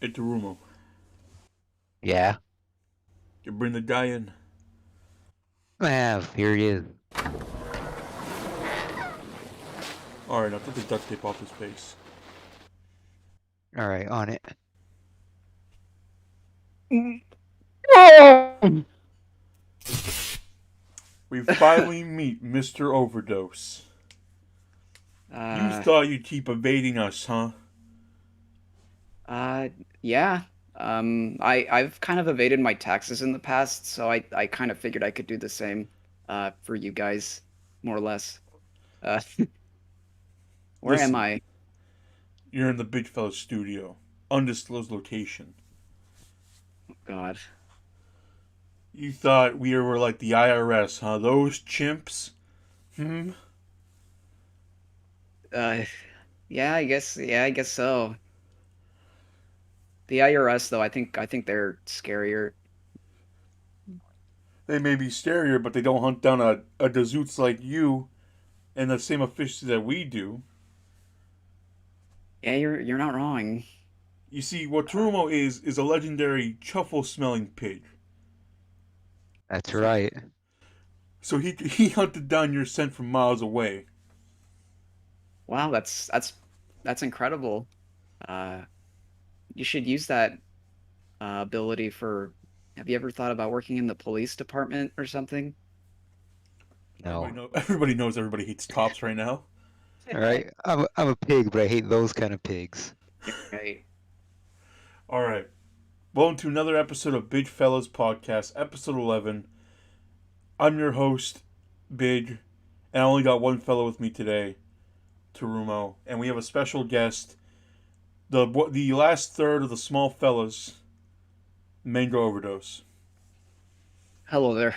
Hey, Terumo, Yeah. you bring the guy in. Here he is. Alright, now take the duct tape off his face. All right, on it. We finally meet Mr. Overdose. You Uh, thought you'd keep evading us, huh? uh, yeah. I've kind of evaded my taxes in the past, so I kind of figured I could do the same, for you guys, more or less. Uh, where am Listen, I? you're in the big fella's studio. Undisclosed location. Oh, God. You thought we were like the IRS, huh? Those chimps? Hmm? Uh, yeah, I guess so. The IRS, though, I think they're scarier. They may be scarier, but they don't hunt down a dazoots like you and the same efficiency that we do. Yeah, you're not wrong. You see, what Uh, Terumo is a legendary truffle smelling pig. That's So, right. so he hunted down your scent from miles away. wow, that's incredible. Uh, you should use that ability for. Have you ever thought about working in the police department or something? Everybody No. know everybody knows everybody hates cops right now. All right. I'm a pig, but I hate those kind of pigs. You're right. All right. Welcome to another episode of Big Fellas Podcast, episode 11. I'm your host, Big, and I only got one fellow with me today, Terumo, and we have a special guest, the last third of the small fellas, Mango Overdose. Hello there.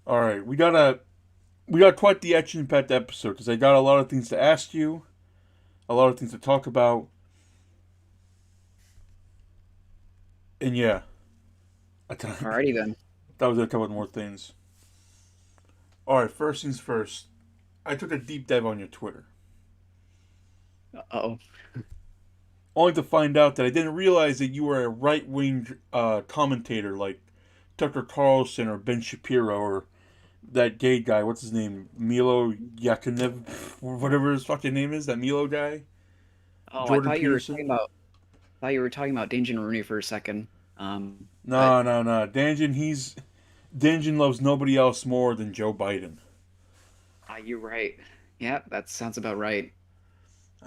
All right, we got quite the action-packed episode because I got a lot of things to ask you, a lot of things to talk about, and yeah, I thought Alrighty then. I was gonna come up with more things. All right, first things first. I took a deep dive on your Twitter, Uh-oh. only to find out that I didn't realize that you were a right-wing commentator like Tucker Carlson or Ben Shapiro or that gay guy. What's his name? Milo Yakinev, whatever his fucking name is. That Milo guy, Oh, I Jordan thought you were talking Peterson. about thought you were talking about Danjin Rooney for a second. But No, no, no. Danjin loves nobody else more than Joe Biden. you're right. Yeah, that sounds about right.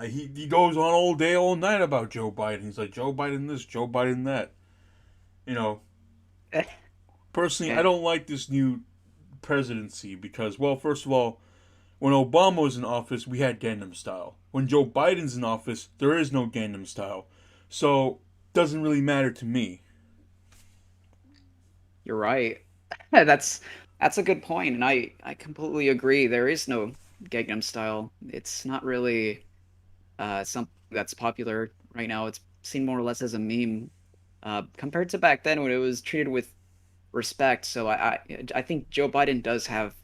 He goes on all day, all night about Joe Biden. He's like Joe Biden this, Joe Biden that. You know, personally, I Yeah, don't like this new presidency because, well, first of all, when Obama was in office, we had Gangnam Style. When Joe Biden's in office, there is no Gangnam Style. So, doesn't really matter to me. you're right. That's that's a good point, and I completely agree. There is no Gangnam Style. It's not really something that's popular right now. It's seen more or less as a meme, compared to back then when it was treated with respect. So I think Joe Biden does have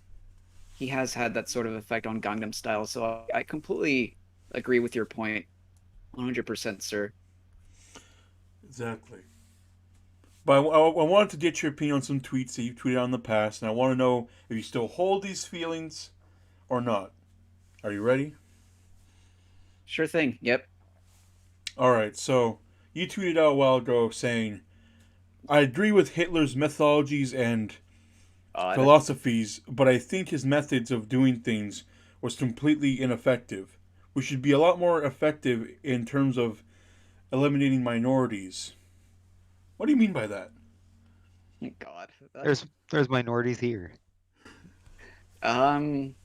he has had that sort of effect on Gangnam Style. So I completely agree with your point, 100%, sir. Exactly. But I wanted to get your opinion on some tweets that you've tweeted out in the past, and I want to know if you still hold these feelings or not. Are you ready? Sure thing. Yep. All right. So you tweeted out a while ago saying, "I agree with Hitler's methodologies and Odd. philosophies, but I think his methods of doing things was completely ineffective. We should be a lot more effective in terms of eliminating minorities." What do you mean by that? God. There's minorities here. Um,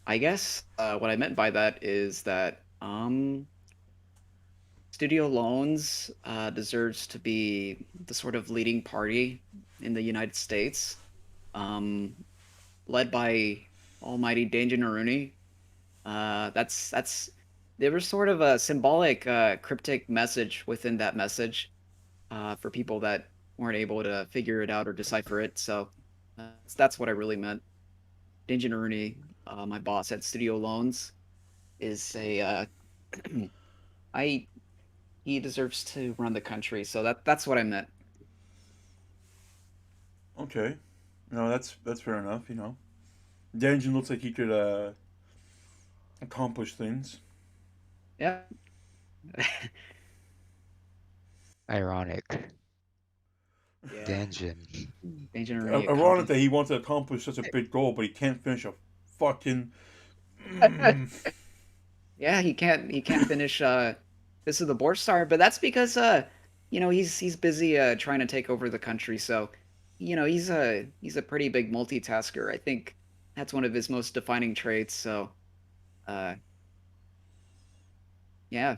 I guess what I meant by that is that Studio Loans deserves to be the sort of leading party in the United States, um, led by Almighty Danger Naruni. That's there was sort of a symbolic, cryptic message within that message for people that weren't able to figure it out or decipher it. So that's what I really meant. Danger Naruni, my boss at Studio Loans, is a I he deserves to run the country. So that's what I meant. Okay. No, that's fair enough. Danjin looks like he could accomplish things. Yeah. Ironic. Yeah. Danjin. Danjin already Ironic accomplished. that he wants to accomplish such a big goal, but he can't finish a fucking. Mm, Yeah, he can't finish this is the Boar Star, but that's because he's busy trying to take over the country. So, he's a pretty big multitasker. I think that's one of his most defining traits. So, uh yeah.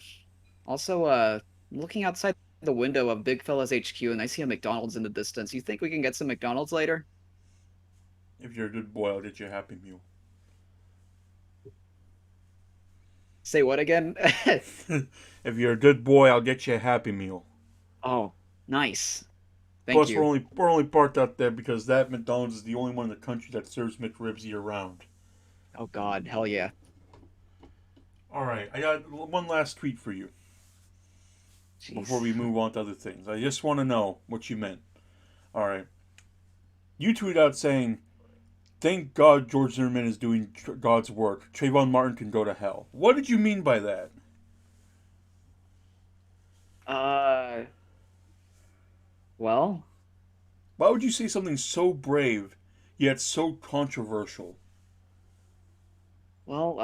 Also, looking outside the window of Big Fella's HQ and I see a McDonald's in the distance. You think we can get some McDonald's later? if you're a good boy, I'll get you a Happy Meal. Say what again? If you're a good boy, I'll get you a Happy Meal. Oh, nice. Thank Plus, we're you. only we're only parked out there because that McDonald's is the only one in the country that serves McRibs year round. Oh God, hell yeah. All right, I got one last tweet for you before Jeez. we move on to other things. I just want to know what you meant. All right, you tweet out saying, "Thank God George Zimmerman is doing God's work. Trayvon Martin can go to hell." What did you mean by that? Uh, well, Why would you say something so brave yet so controversial? well,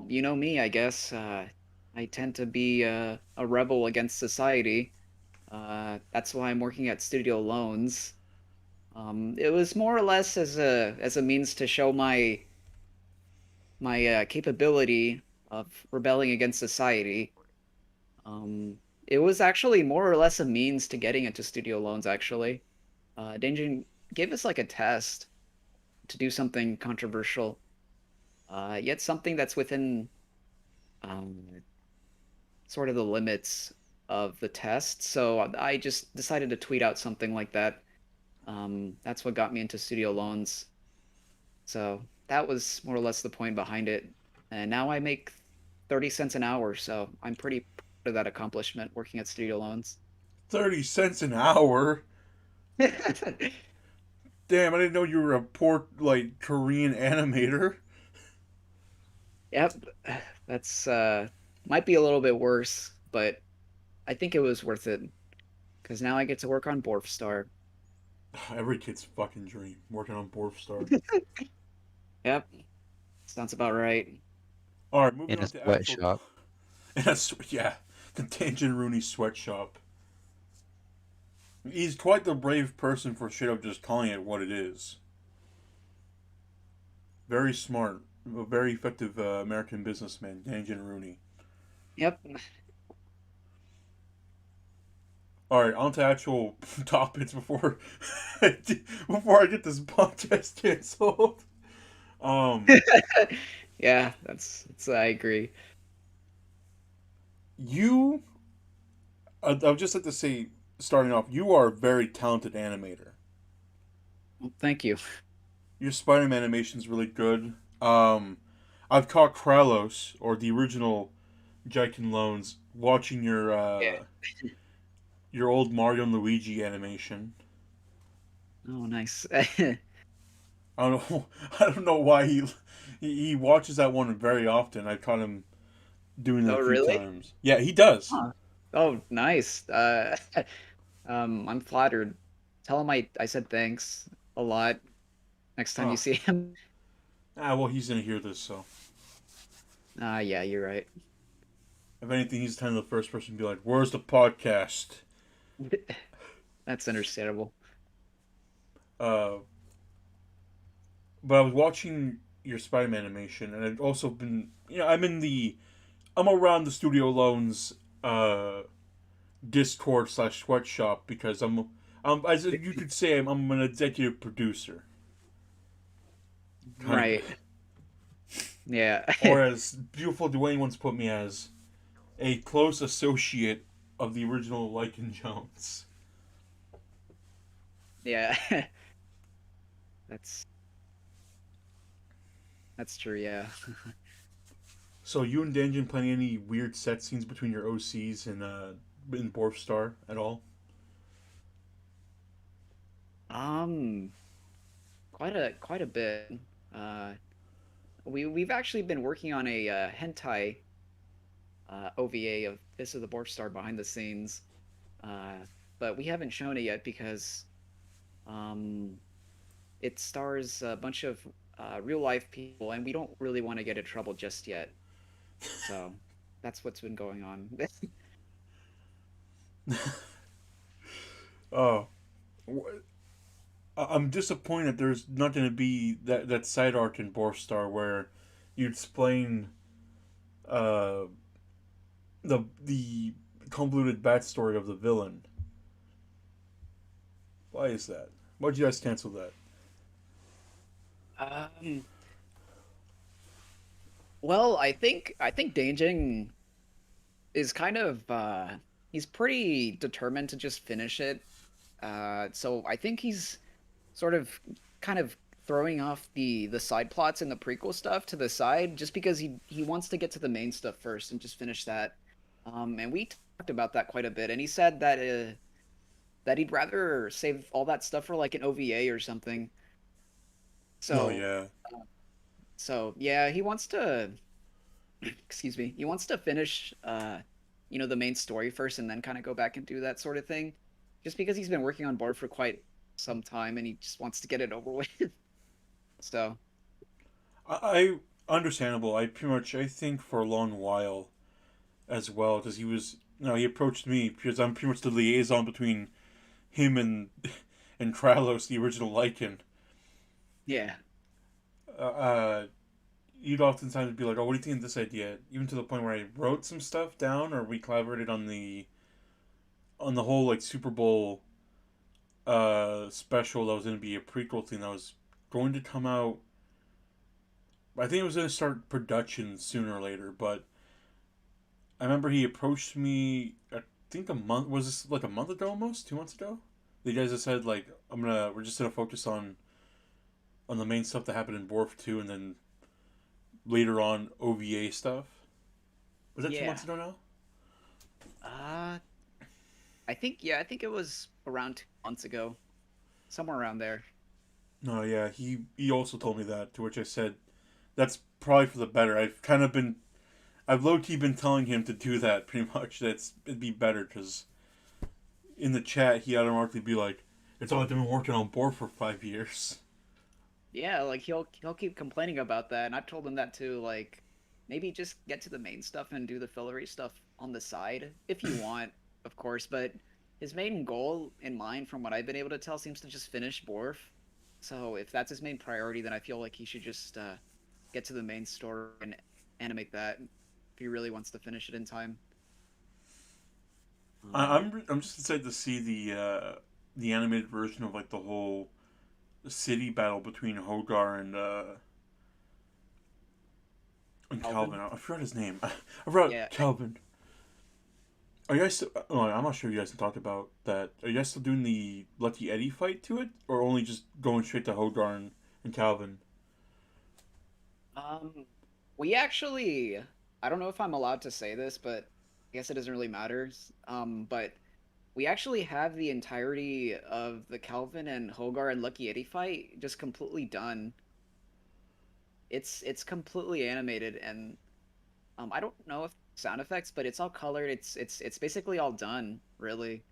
you know me, I guess. I tend to be a rebel against society. That's why I'm working at Studio Loans. It was more or less as a means to show my capability of rebelling against society. It was actually more or less a means to getting into Studio Loans, actually. Danjin gave us like a test to do something controversial, yet something that's within um, sort of the limits of the test. So I just decided to tweet out something like that. That's what got me into Studio Loans. So that was more or less the point behind it. And now I make 30 cents an hour, so I'm pretty proud of that accomplishment working at Studio Loans. 30 cents an hour? Damn, I didn't know you were a poor, like, Korean animator. Yep, that's might be a little bit worse, but I think it was worth it because now I get to work on Borf Star. Every kid's fucking dream, working on Borfstar. Yep, sounds about right. Alright, moving In a on to actual. sweatshop. Yeah, the Danjin Rooney sweatshop. He's quite the brave person for straight up just calling it what it is. Very smart, a very effective American businessman, Danjin Rooney. Yep. All right, on to actual topics before before I get this podcast canceled. Um, Yeah, that's I agree. you, I would just like to say, starting off, you are a very talented animator. Well, thank you. Your Spider-Man animation is really good. I've caught Kralos or the original Jaiken Loans watching Yeah. your old Mario and Luigi animation. Oh, nice. I don't know. I don't know why he watches that one very often. I caught him doing it Oh, a few really? times. Yeah, he does. Huh. Oh, nice. I'm flattered. Tell him I said thanks a lot next time you Oh, see him. well, he's gonna hear this, so Yeah, you're right. if anything, he's kind of the first person to be like, "Where's the podcast?" That's understandable. Uh, but I was watching your Spider-Man animation, and I've also been, I'm around the Studio Loans Discord slash sweatshop because as you could say, I'm an executive producer, kind of, Right. Yeah. or as beautiful Dwayne once put me as, a close associate of the original Lycan Jones. Yeah. That's that's true, yeah. So you and Danjin planning any weird set scenes between your OCs and in Borf Star at all? Um, quite a bit. Uh, we've actually been working on a hentai OVA of this is the Borf Star behind the scenes, uh, but we haven't shown it yet because um, it stars a bunch of real life people, and we don't really want to get in trouble just yet. So that's what's been going on. Oh, I'm disappointed there's not going to be that side arc in Borf Star where you explain uh, the convoluted backstory of the villain. Why is that? Why'd you guys cancel that? um, well, I think Danjin is kind of he's pretty determined to just finish it. So I think he's sort of kind of throwing off the side plots and the prequel stuff to the side just because he wants to get to the main stuff first and just finish that. And we talked about that quite a bit, and he said that he'd rather save all that stuff for like an OVA or something. Oh So yeah, so yeah, he wants to excuse me, he wants to finish the main story first and then kind of go back and do that sort of thing. Just because he's been working on board for quite some time and he just wants to get it over with. So, I understandable. I think for a long while as well because he was he approached me because I'm pretty much the liaison between him and Kralos, the original Lycan. yeah. Uh, you'd oftentimes be like, "Oh, what do you think of this idea?" Even to the point where I wrote some stuff down, or we collaborated on the whole like Super Bowl special that was going to be a prequel thing that was going to come out. I think it was going to start production sooner or later, but I remember he approached me. I think a month was this like a month ago, almost 2 months ago. The guys just said like, we're just gonna focus on the main stuff that happened in Borf 2 and then later on OVA stuff. Was that two Yeah. months ago now? Uh I think it was around 2 months ago. Somewhere around there. No, yeah, he also told me that. To which I said, that's probably for the better. I've low key been telling him to do that pretty much. It'd be better because in the chat he automatically be like, "It's only been working on board for 5 years." Yeah, like he'll keep complaining about that, and I've told him that too. Like, maybe just get to the main stuff and do the fillery stuff on the side if you want, of course. But his main goal in mind, from what I've been able to tell, seems to just finish Borf. So if that's his main priority, then I feel like he should just get to the main story and animate that if he really wants to finish it in time. Um, I'm just excited to see the animated version of like the whole city battle between Hogar and Alvin, Calvin. I forgot his name. I forgot yeah, Calvin. Are you guys still? Oh, I'm not sure you guys can talk about that. Are you guys still doing the Lucky Eddie fight to it, or only just going straight to Hogar and Calvin? Um, we actually, I don't know if I'm allowed to say this, but I guess it doesn't really matter. But we actually have the entirety of the Calvin and Hogar and Lucky Eddie fight just completely done. It's completely animated, and I don't know if sound effects, but it's all colored. It's basically all done, really.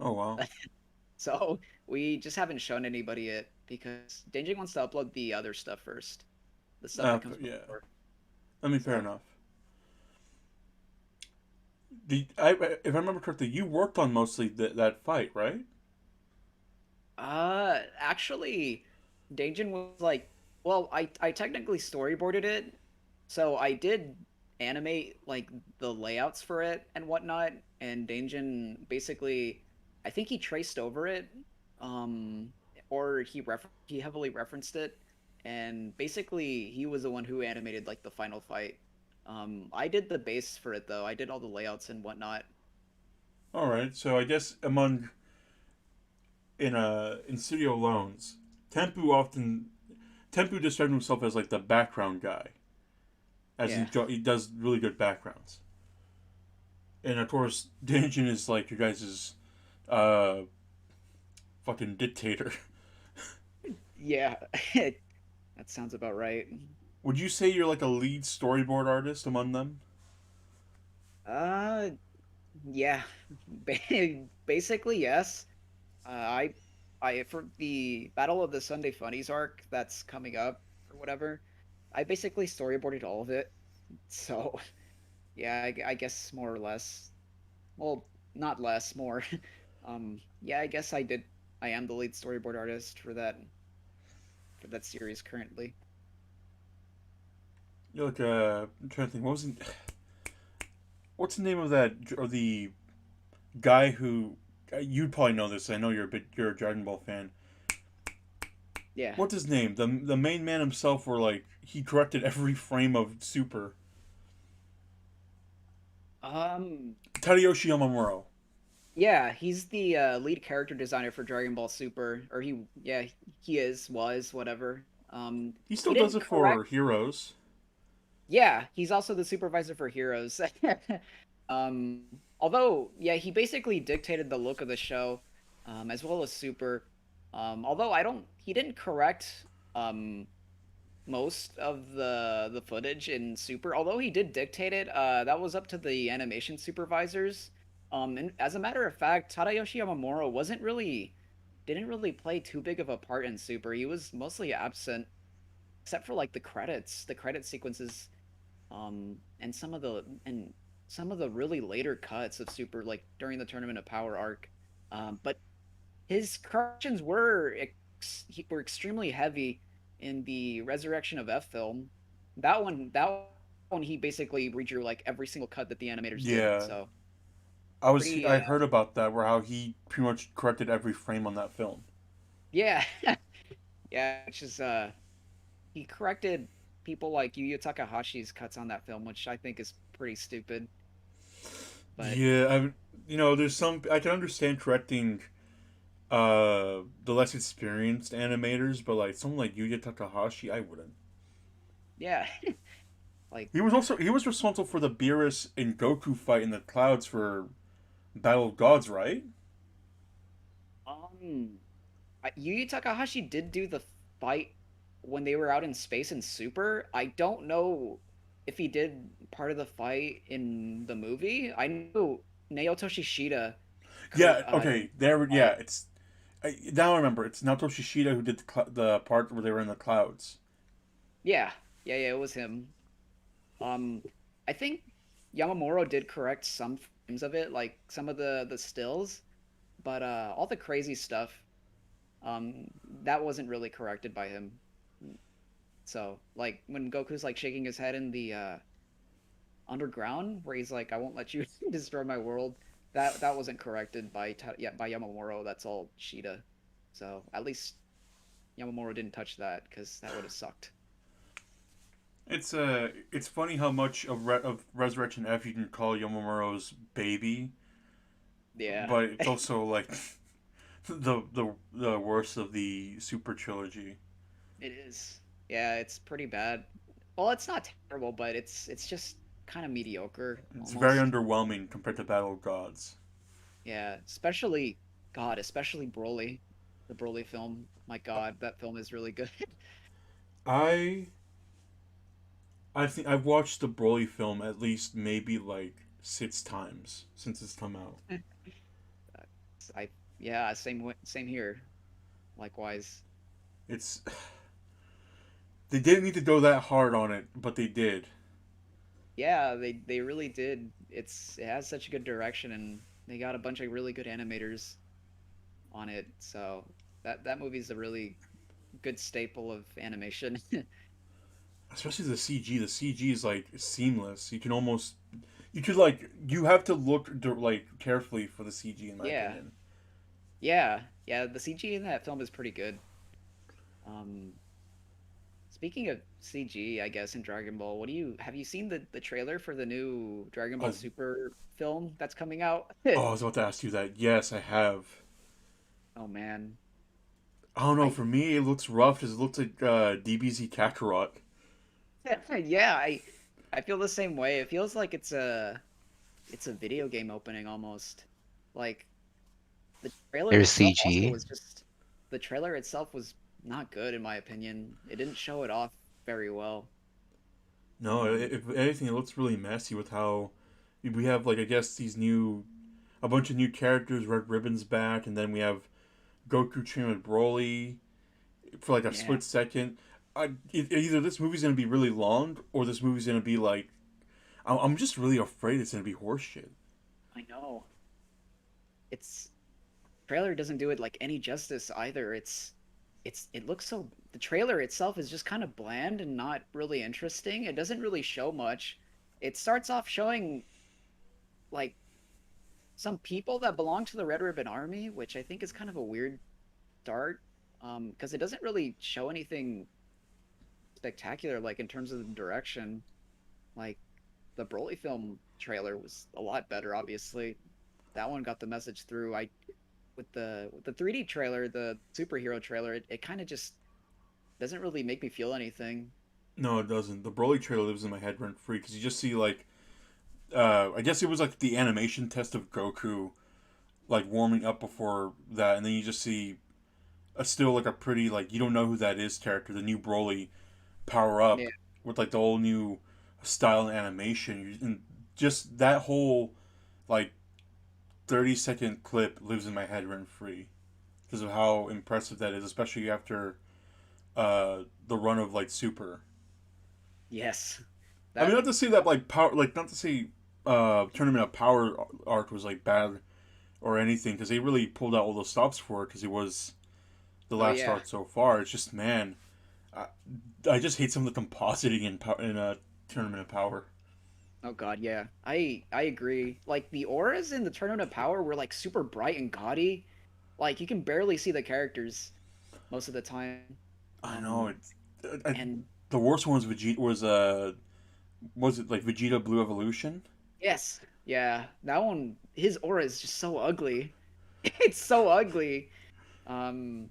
Oh wow. So we just haven't shown anybody it because Danjing wants to upload the other stuff first, the stuff that comes Yeah. before. I mean, fair So. enough. If I remember correctly, you worked on mostly that fight, right? Actually, Danjin was like, well, I technically storyboarded it, so I did animate like the layouts for it and whatnot, and Danjin basically, I think he traced over it, um, or he heavily referenced it, and basically he was the one who animated like the final fight. I did the base for it though. I did all the layouts and whatnot. All right. So I guess among in studio loans, Tempu often Tempu described himself as like the background guy. as Yeah. he does really good backgrounds. And of course, Danjin is like your guys' uh, fucking dictator. Yeah. That sounds about right. Would you say you're like a lead storyboard artist among them? Uh, yeah. Basically, yes. I, for the Battle of the Sunday Funnies arc that's coming up or whatever, I basically storyboarded all of it. So, yeah, I guess more or less. Well, not less, more. Yeah, I guess I did. I am the lead storyboard artist for that series currently. You're like I'm trying to think. What's the name of that or the guy who you'd probably know this. I know you're a Dragon Ball fan. Yeah. What's his name? The main man himself, where like he corrected every frame of Super. Um, Tadayoshi Yamamuro. yeah, he's the lead character designer for Dragon Ball Super, or yeah, he was, whatever. He still He does didn't it correct. for Heroes. Yeah, he's also the supervisor for Heroes. Um, although, yeah, he basically dictated the look of the show, as well as Super. Although he didn't correct um most of the footage in Super. Although he did dictate it, that was up to the animation supervisors. And as a matter of fact, Tadayoshi Yamamura didn't really play too big of a part in Super. He was mostly absent, except for like the credit sequences, and some of the really later cuts of Super, like during the Tournament of Power arc. But his corrections were extremely heavy in the Resurrection of F film. That one he basically redrew like every single cut that the animators did. Yeah, So pretty I heard about that, where how he pretty much corrected every frame on that film. yeah. Yeah, which is he corrected people like Yu Yu Takahashi's cuts on that film, which I think is pretty stupid. But Yeah, there's some I can understand correcting the less experienced animators, but like someone like Yuya Takahashi, I wouldn't. yeah, like He was responsible for the Beerus and Goku fight in the clouds for Battle of Gods, right? um Yu Yu Takahashi did do the fight when they were out in space in Super. I don't know if he did part of the fight in the movie. I know Naoto Shishida Yeah. did Okay. There. the Yeah. fight. Now I remember. It's Naoto Shishida who did the part where they were in the clouds. Yeah, yeah, it was him. Um, I think Yamamuro did correct some frames of it, like some of the stills, but all the crazy stuff, that wasn't really corrected by him. So, like when Goku's like shaking his head in the underground, where he's like, "I won't let you destroy my world," that wasn't corrected by yeah, by Yamamuro. That's all Shida. So at least Yamamuro didn't touch that because that would have sucked. It's funny how much of Resurrection F you can call Yomamuro's baby, Yeah, but it's also like the worst of the Super trilogy. it is. Yeah, it's pretty bad. Well, it's not terrible, but it's just kind of mediocre It's very almost. underwhelming compared to Battle of Gods. Yeah, especially Broly, the Broly film. My God, that film is really good. I I think I've watched the Broly film at least maybe like 6 times since it's come out. I yeah, same here. Likewise. It's they didn't need to go that hard on it, but they did. Yeah, they really did. It has such a good direction, and they got a bunch of really good animators on it. So that movie's a really good staple of animation. Especially the CG. The CG is like seamless. You could like you have to look like carefully for the CG in my Yeah, opinion. yeah. The CG in that film is pretty good. Um, Speaking of CG, I guess in Dragon Ball, what do you have you seen the trailer for the new Dragon Ball Uh, Super film that's coming out? oh, I was about to ask you that. Yes, I have. Oh man, I don't know. I For me, it looks rough. Because it looks like DBZ Kakarot. yeah, I feel the same way. It feels like it's a video game opening almost. Like the trailer There's itself also CG. was just the trailer itself was not good in my opinion. It didn't show it off very well. No, if anything, it looks really messy with how we have like I guess these new a bunch of new characters. Red Ribbon's back, and then we have Goku training with Broly for like a Yeah, split second. Either this movie's gonna be really long, or this movie's gonna be like I'm just really afraid it's gonna be horseshit. I know. It's trailer doesn't do it like any justice either. It looks so the trailer itself is just kind of bland and not really interesting. It doesn't really show much. It starts off showing like some people that belong to the Red Ribbon Army, which I think is kind of a weird start. Because it doesn't really show anything spectacular, like in terms of the direction. Like the Broly film trailer was a lot better, obviously. That one got the message through. I with the 3D trailer, the superhero trailer, it kind of just doesn't really make me feel anything. No, it doesn't. The Broly trailer lives in my head rent free because you just see like I guess it was like the animation test of Goku like warming up before that, and then you just see a still like a pretty like you don't know who that is character, the new Broly power Yeah. up with like the whole new style and animation, and just that whole like 30-second clip lives in my head rent free because of how impressive that is, especially after the run of like Super. Yes. I mean, That not to say that like power, like not to say Tournament of Power arc was like bad or anything, because they really pulled out all those stops for it because it was the oh last yeah. arc so far. It's just man, I, I just hate some of the compositing in Tournament of Power. Oh God, yeah. I agree. Like the auras in the Tournament of Power were like super bright and gaudy. Like you can barely see the characters most of the time. I know Um it's I, and the worst one was Vegeta was it like Vegeta Blue Evolution? yes, yeah. That one his aura is just so ugly. It's so ugly. Um,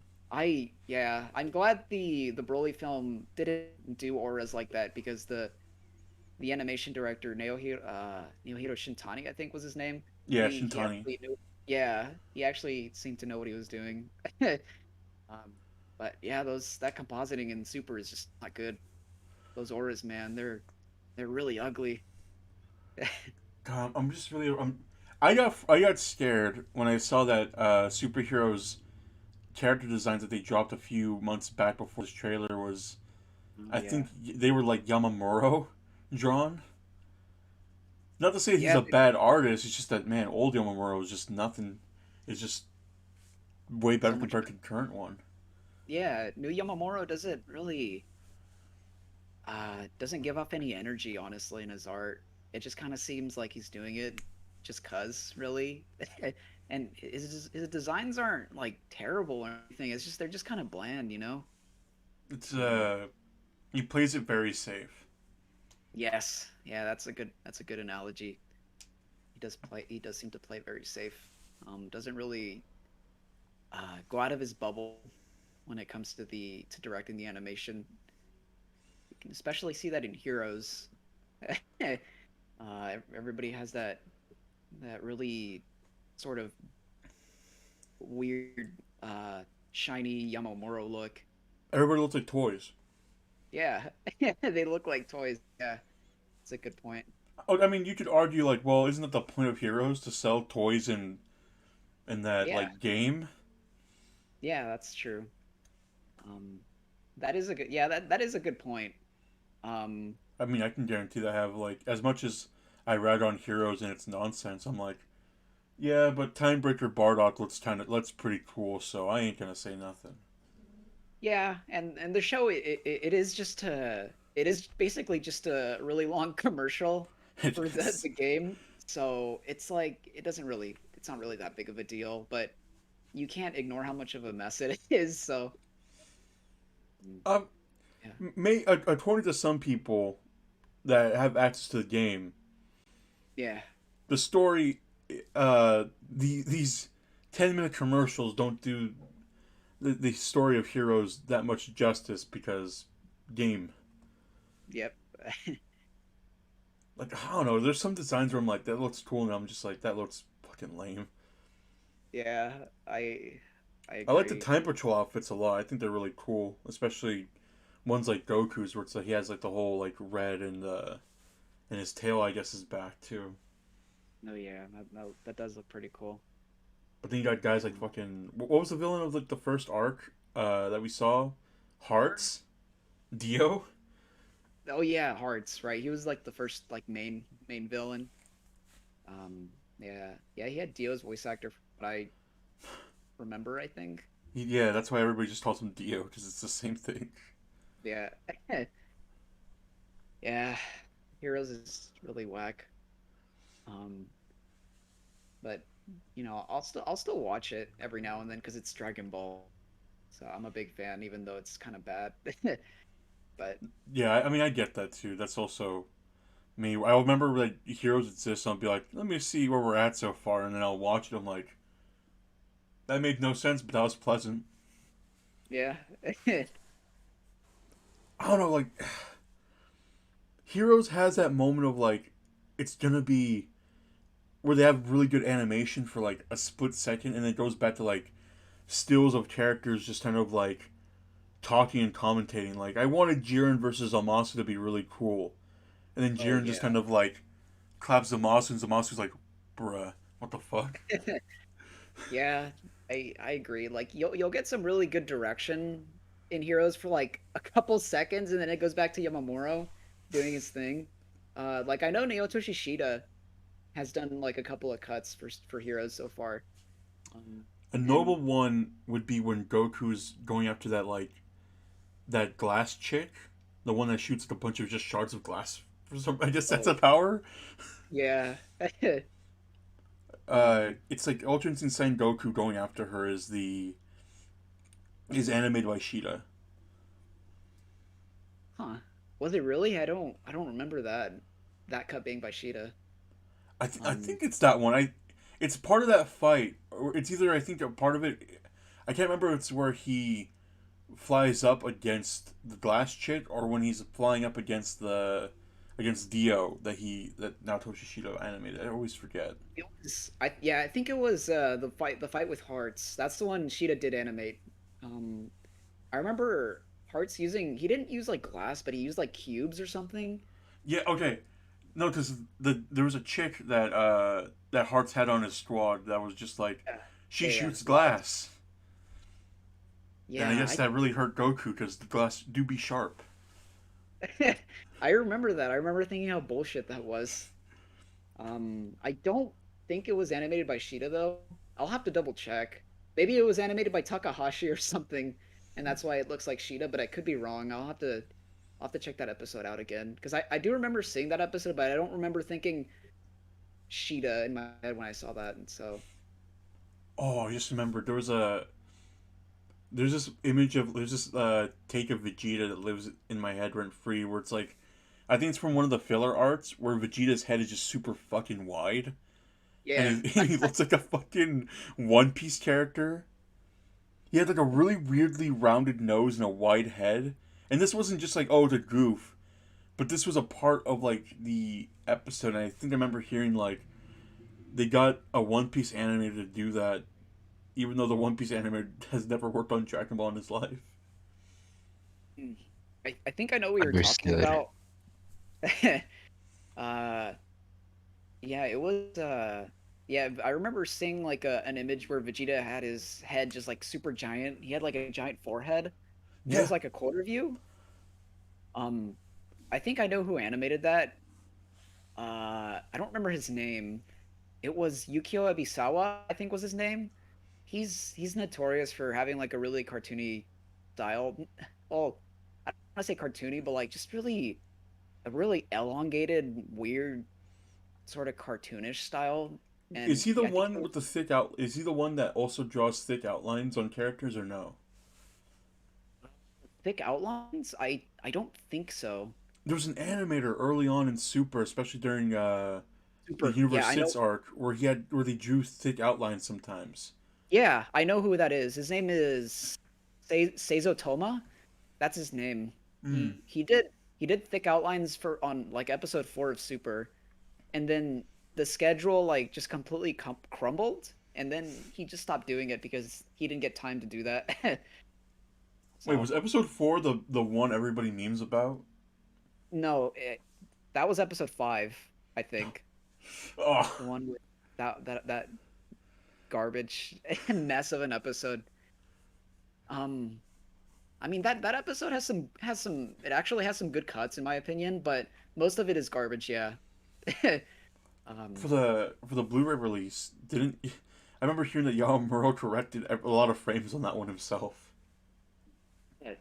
I'm glad the Broly film didn't do auras like that because the animation director Naohiro Shintani, I think was his name. Yeah, He Shintani. actually knew, yeah, he actually seemed to know what he was doing. Um, but yeah, those that compositing in Super is just not good. Those auras, man, they're really ugly. God, I'm just really I got scared when I saw that superheroes character designs that they dropped a few months back before this trailer was Oh I yeah, think they were like Yamamuro drawn. Not to say he's yeah, a bad artist, it's just that man, old Yamamuro is just nothing. It's just way so better much compared better. to the current one. Yeah, New Yamamuro doesn't really doesn't give off any energy, honestly, in his art. It just kind of seems like he's doing it just cuz, really. And his designs aren't like terrible or anything. It's just they're just kind of bland, you know? It's Um, he plays it very safe. yes, yeah, that's a good analogy. He does seem to play very safe. Doesn't really go out of his bubble when it comes to the to directing the animation. You can especially see that in Heroes. Everybody has that really sort of weird shiny Yamamuro look. Everybody looks like toys. Yeah, they look like toys. Yeah, that's a good point. Oh, I mean, you could argue like, well, isn't it the point of Heroes to sell toys in that Yeah, like game? yeah, that's true. Um, that is a good yeah that is a good point. Um, I mean, I can guarantee that I have like as much as I rag on Heroes and its nonsense. I'm like, yeah, but Timebreaker Bardock looks pretty cool, so I ain't gonna say nothing. yeah, and the show it is just it is basically just a really long commercial It for is. the game. So it's like it's not really that big of a deal, but you can't ignore how much of a mess it is. So mm, Um, yeah, according to some people that have access to the game, yeah, the story, these 10-minute commercials don't do the story of Heroes that much justice because game. yep. Like, I don't know. There's some designs where I'm like, that looks cool, and I'm just like, that looks fucking lame. Yeah, I I like the agree. Time Patrol outfits a lot. I think they're really cool, especially ones like Goku's, where it's like he has like the whole like red and his tail, I guess, is back too. No, yeah, that does look pretty cool. But then you got guys like Um, fucking what was the villain of like the first arc that we saw? Hearts, Dio. oh yeah, Hearts, right? He was like the first like main villain. Um, yeah, he had Dio's voice actor, from what I remember, I think. Yeah, that's why everybody just calls him Dio because it's the same thing. Yeah, yeah, Heroes is really whack. Um, but I'll still watch it every now and then because it's Dragon Ball, so I'm a big fan, even though it's kind of bad. But Yeah, I mean I get that too. That's also me. I remember like Heroes Exist. And I'll be like, let me see where we're at so far, and then I'll watch it. I'm like, that made no sense, but that was pleasant. yeah, I don't know, like Heroes has that moment of like, it's gonna be where they have really good animation for like a split second, and then it goes back to like stills of characters just kind of like talking and commentating. Like I wanted Jiren versus Zamasu to be really cool, and then oh Jiren just yeah. kind of like claps Zamasu, and Zamasu's like, "Bruh, what the fuck?" Yeah, I agree. Like you'll get some really good direction in Heroes for like a couple seconds, and then it goes back to Yamamuro doing his thing. Like I know Naoto Shishida has done like a couple of cuts for Heroes so far. Um, A and notable one would be when Goku's going after that like that glass chick, the one that shoots like a bunch of just shards of glass. For some, I guess that's oh a power. yeah, um, It's like Ultra Insane Goku going after her is animated by Shida. huh? Was it really? I don't remember that cut being by Shida. I Um, think it's that one. It's part of that fight, or it's either I think a part of it. I can't remember. If it's where he flies up against the glass chick, or when he's flying up against Dio that Naoto Shishida animated. I always forget. it was I think it was the fight with Hearts. That's the one Shida did animate. Um, I remember Hearts using he didn't use like glass, but he used like cubes or something. Yeah. Okay. No, because there was a chick that Hearts had on his squad that was just like Yeah, she yeah, yeah. shoots glass, and I Yeah, guess that really hurt Goku because the glass do be sharp. I remember that. I remember thinking how bullshit that was. I don't think it was animated by Shida though. I'll have to double check. Maybe it was animated by Takahashi or something, and that's why it looks like Shida, but I could be wrong. I'll have to check that episode out again because I do remember seeing that episode, but I don't remember thinking Shida in my head when I saw that, and so Oh, I just remembered there's this take of Vegeta that lives in my head rent free where it's like I think it's from one of the filler arts where Vegeta's head is just super fucking wide yeah. and he looks like a fucking One Piece character. He had like a really weirdly rounded nose and a wide head. And this wasn't just like, oh, it's a goof, but this was a part of like the episode. And I think I remember hearing like they got a One Piece animator to do that, even though the One Piece animator has never worked on Dragon Ball in his life. Hmm. I think I know what you're talking Understood. about. uh yeah, it was yeah, I remember seeing like an image where Vegeta had his head just like super giant. He had like a giant forehead. And it Yeah, was like a quarter view. Um I think I know who animated that. I don't remember his name. It was Yukio Ebisawa, I think was his name. He's notorious for having like a really cartoony style. Well, I don't want to say cartoony, but like just really a really elongated, weird sort of cartoonish style. is And he the yeah, I think one it was with the thick out? Is he the one that also draws thick outlines on characters or no? thick outlines. I don't think so. There was an animator early on in Super, especially during the Super. Universe Yeah, I know. 6 arc, where they drew thick outlines sometimes. Yeah, I know who that is. His name is Seizo Toma. That's his name. Mm. He did. he did thick outlines for on like episode 4 of Super, and then the schedule like just completely crumbled, and then he just stopped doing it because he didn't get time to do that. Wait, was So episode 4 the one everybody memes about? no, that was episode 5, I think. Oh, The one with that garbage mess of an episode. Um, I mean that episode has some it actually has some good cuts in my opinion, but most of it is garbage. Yeah. for um, the Blu-ray release, didn't I remember hearing that Yamamuro corrected a lot of frames on that one himself? yeah,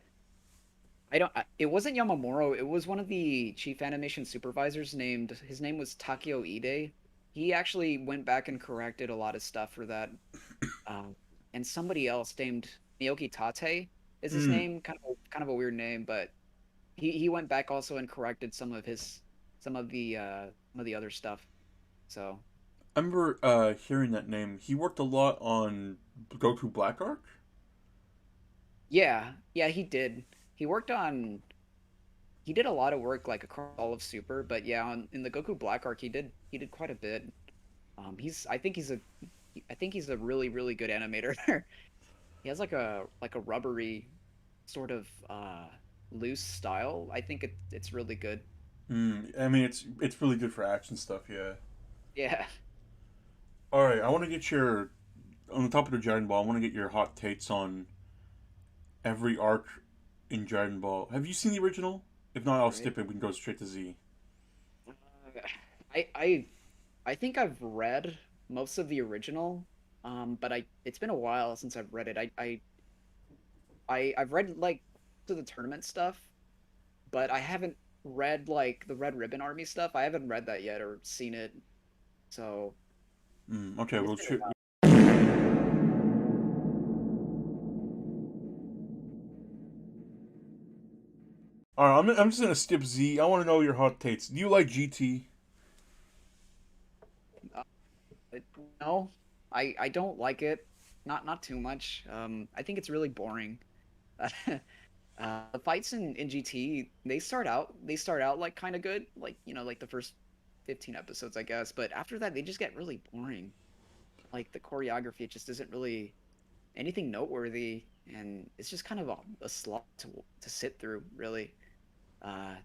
I don't. It wasn't Yamamuro. It was one of the chief animation supervisors named. His name was Takio Ide. He actually went back and corrected a lot of stuff for that. Um, and somebody else named Miyoki Tate is his Hmm. name. Kind of a weird name, but he went back also and corrected some of the other stuff. So I remember hearing that name. He worked a lot on Goku Black Arc. yeah, yeah, he did. He worked on he did a lot of work like across all of Super, but yeah, in the Goku Black arc he did quite a bit. He's I think he's a really good animator. He has like a rubbery sort of loose style. I think it's really good. Hmm. I mean, it's really good for action stuff. Yeah. Yeah. All right. I want to get your on the top of the Dragon Ball. I want to get your hot takes on every arc in Dragon Ball. Have you seen the original? If not, I'll Right. skip it. We can go straight to Z. Uh, I I I think I've read most of the original, but I it's been a while since I've read it. I've read like to the tournament stuff, but I haven't read like the Red Ribbon Army stuff. I haven't read that yet or seen it. So Okay. it's We'll been a while. All right. I'm just gonna skip Z. I want to know your hot takes. Do you like GT? Uh, no, I don't like it. Not too much. I think it's really boring. The fights in GT they start out like kind of good, like like the first 15 episodes, I guess. But after that, they just get really boring. Like the choreography, it just isn't really anything noteworthy, and it's just kind of a slog to sit through, really. Uh,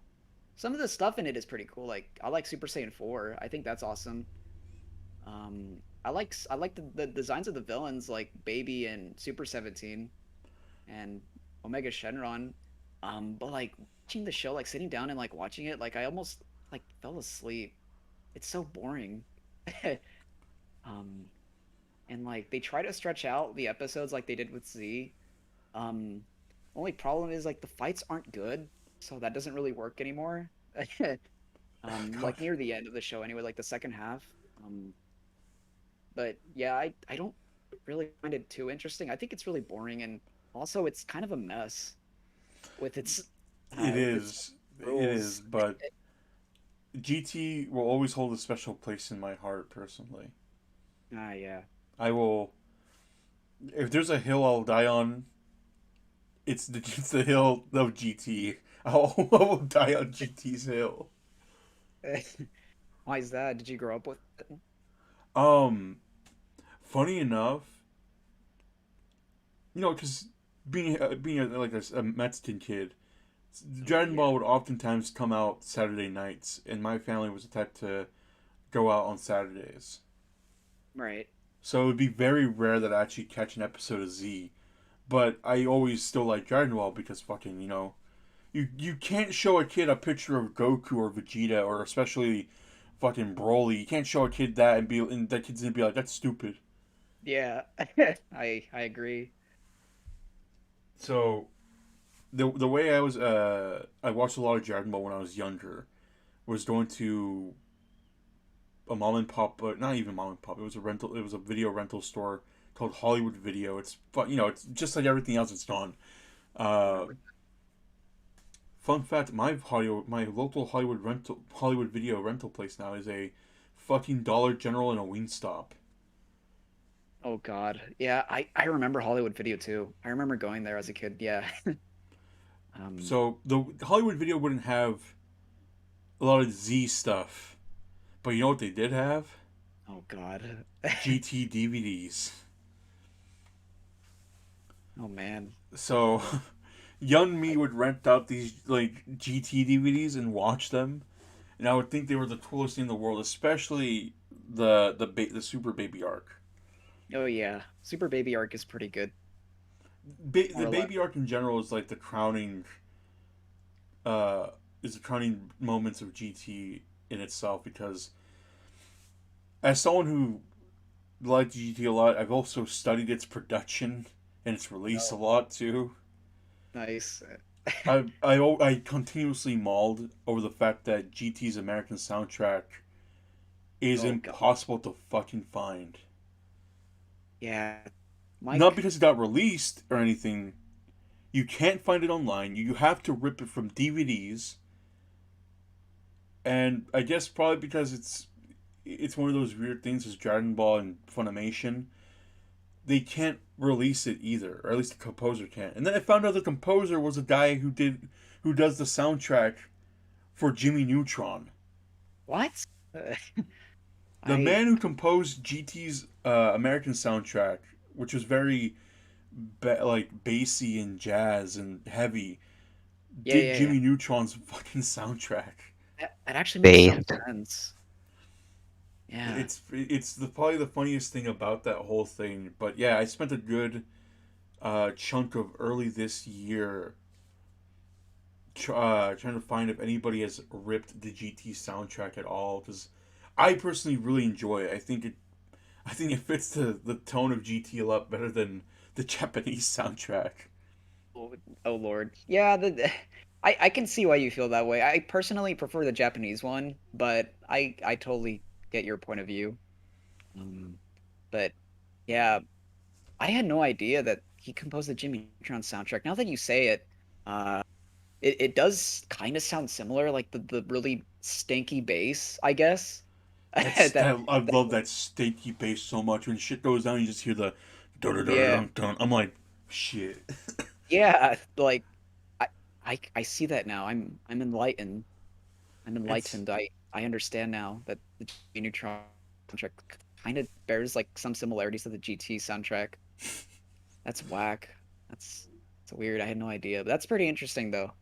some of the stuff in it is pretty cool. Like I like Super Saiyan 4. I think that's awesome. I like the designs of the villains like Baby and Super 17 and Omega Shenron. But like watching the show, like sitting down and like watching it, like I almost like fell asleep. It's so boring. um, and like they try to stretch out the episodes like they did with Z. Um, only problem is like the fights aren't good, so that doesn't really work anymore. God. Like near the end of the show anyway, like the second half. But yeah, I don't really find it too interesting. I think it's really boring, and also it's kind of a mess It with its is. It is. rules. But GT will always hold a special place in my heart, personally. Ah, yeah. I will. If there's a hill I'll die on, it's the hill of GT. I will die on GT's hill. Why is that? Did you grow up with it? Um, funny enough, because being like a Mexican kid, Oh Dragon yeah. Ball would oftentimes come out Saturday nights, and my family was the type to go out on Saturdays. Right. So it would be very rare that I actually catch an episode of Z. But I always still like Dragon Ball because fucking, you can't show a kid a picture of Goku or Vegeta or especially fucking Broly. You can't show a kid that and that kid's gonna be like, that's stupid. Yeah. I agree. So the way I watched a lot of Dragon Ball when I was younger was going to a mom and pop, but not even mom and pop. It was a video rental store called Hollywood Video. It's just like everything else it's gone. I Uh, remember. Fun fact: my local Hollywood Video rental place now is a fucking Dollar General and a Wingstop. Oh God. Yeah, I remember Hollywood Video too. I remember going there as a kid. Yeah. Um, So the Hollywood Video wouldn't have a lot of Z stuff, but you know what they did have? oh God. GT DVDs. Oh man. So Uh, young me I, would rent out these like GT DVDs and watch them, and I would think they were the coolest thing in the world, especially the Super Baby arc. oh yeah, Super Baby Arc is pretty good. The More or less. Baby arc in general is like uh, the crowning moments of GT in itself because as someone who liked GT a lot, I've also studied its production and its release a Oh, lot too. nice. I continuously mauled over the fact that GT's American soundtrack is Oh God. impossible to fucking find. Yeah. Not Mike. because it got released or anything. You can't find it online. You have to rip it from DVDs, and I guess probably because it's one of those weird things as Dragon Ball and Funimation. They can't release it either, or at least the composer can't. And then I found out the composer was a guy who does the soundtrack for Jimmy Neutron. What? Uh, The I man who composed GT's American soundtrack, which was very like bassy and jazz and heavy, yeah, did yeah, yeah. Jimmy Neutron's fucking soundtrack. That actually makes some Based. sense. Yeah. It's probably the funniest thing about that whole thing. But yeah, I spent a good chunk of early this year trying to find if anybody has ripped the GT soundtrack at all because I personally really enjoy it. I think it fits the tone of GT a lot better than the Japanese soundtrack. Oh, oh Lord. Yeah, I can see why you feel that way. I personally prefer the Japanese one, but I totally get your point of view. Um, but yeah, I had no idea that he composed the Jimmy Neutron soundtrack. Now that you say it, uh, it does kind of sound similar, like the really stinky bass, I guess. That's That, that I love that stinky bass so much. When shit goes down, you just hear the dun dun dun yeah, dun dun. I'm like, shit. yeah, like I, I see that now. I'm enlightened. I'm It's enlightened. I understand now that the Jimmy Neutron soundtrack kind of bears like some similarities to the GT soundtrack. That's whack. That's weird. I had no idea. But that's pretty interesting though.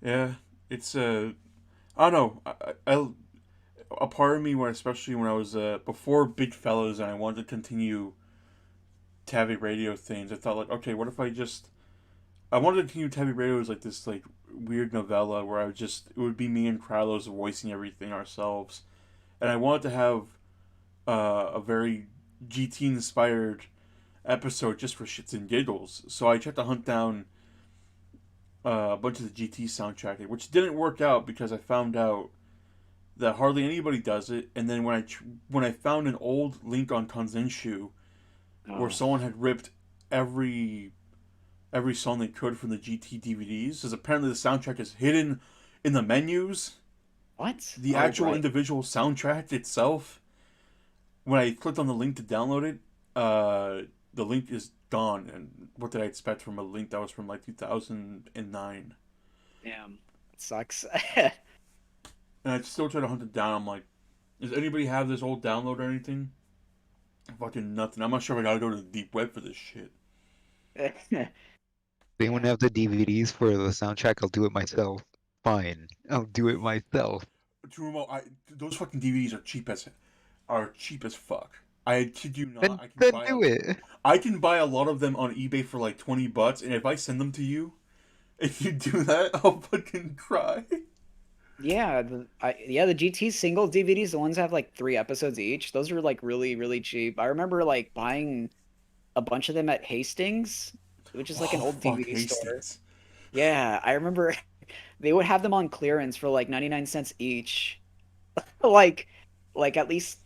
yeah. It's I don't know. A part of me, when especially when I was before Big Fellows and I wanted to continue Tavi Radio things, I thought like, okay, what if I wanted to continue Tavi Radio as like this like weird novella where it would be me and Krylos voicing everything ourselves, and I wanted to have a very GT inspired episode just for shits and giggles. So I tried to hunt down a bunch of the GT soundtrack, which didn't work out because I found out that hardly anybody does it. And then when I found an old link on Kanzenshu where Oh, someone had ripped every every song they could from the GT DVDs, because apparently the soundtrack is hidden in the menus. what? The Oh, actual right. individual soundtrack itself, when I clicked on the link to download it, the link is gone. And what did I expect from a link that was from like 2009? Damn. It sucks. And I still try to hunt it down. I'm like, does anybody have this old download or anything? Fucking nothing. I'm not sure if I gotta go to the deep web for this shit. They wouldn't Yeah. have the DVDs for the soundtrack. I'll do it myself. Fine, I'll do it myself. Terumo, those fucking DVDs are cheap as fuck. I kid you not. Then do it. I can buy a lot of them on eBay for like $20, and if I send them to you, if you do that, I'll fucking cry. Yeah, the GT single DVDs, the ones that have like 3 episodes each, those are like really, really cheap. I remember like buying a bunch of them at Hastings, which is like an Oh old fuck, DVD store. Hastings. Yeah, I remember they would have them on clearance for like 99 cents each. Like at least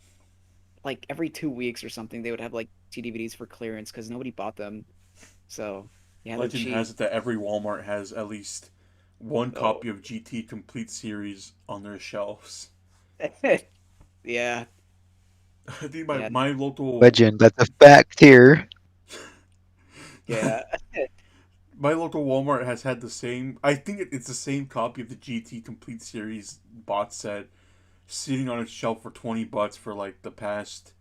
like every 2 weeks or something, they would have like DVDs for clearance because nobody bought them. So yeah, they're Legend has cheap. it that every Walmart has at least one Oh, copy of GT Complete Series on their shelves. yeah, I think yeah, my local Legend. That's a fact here. yeah. my local Walmart has had the same. I think it's the same copy of the GT Complete Series box set sitting on its shelf for $20 for like the past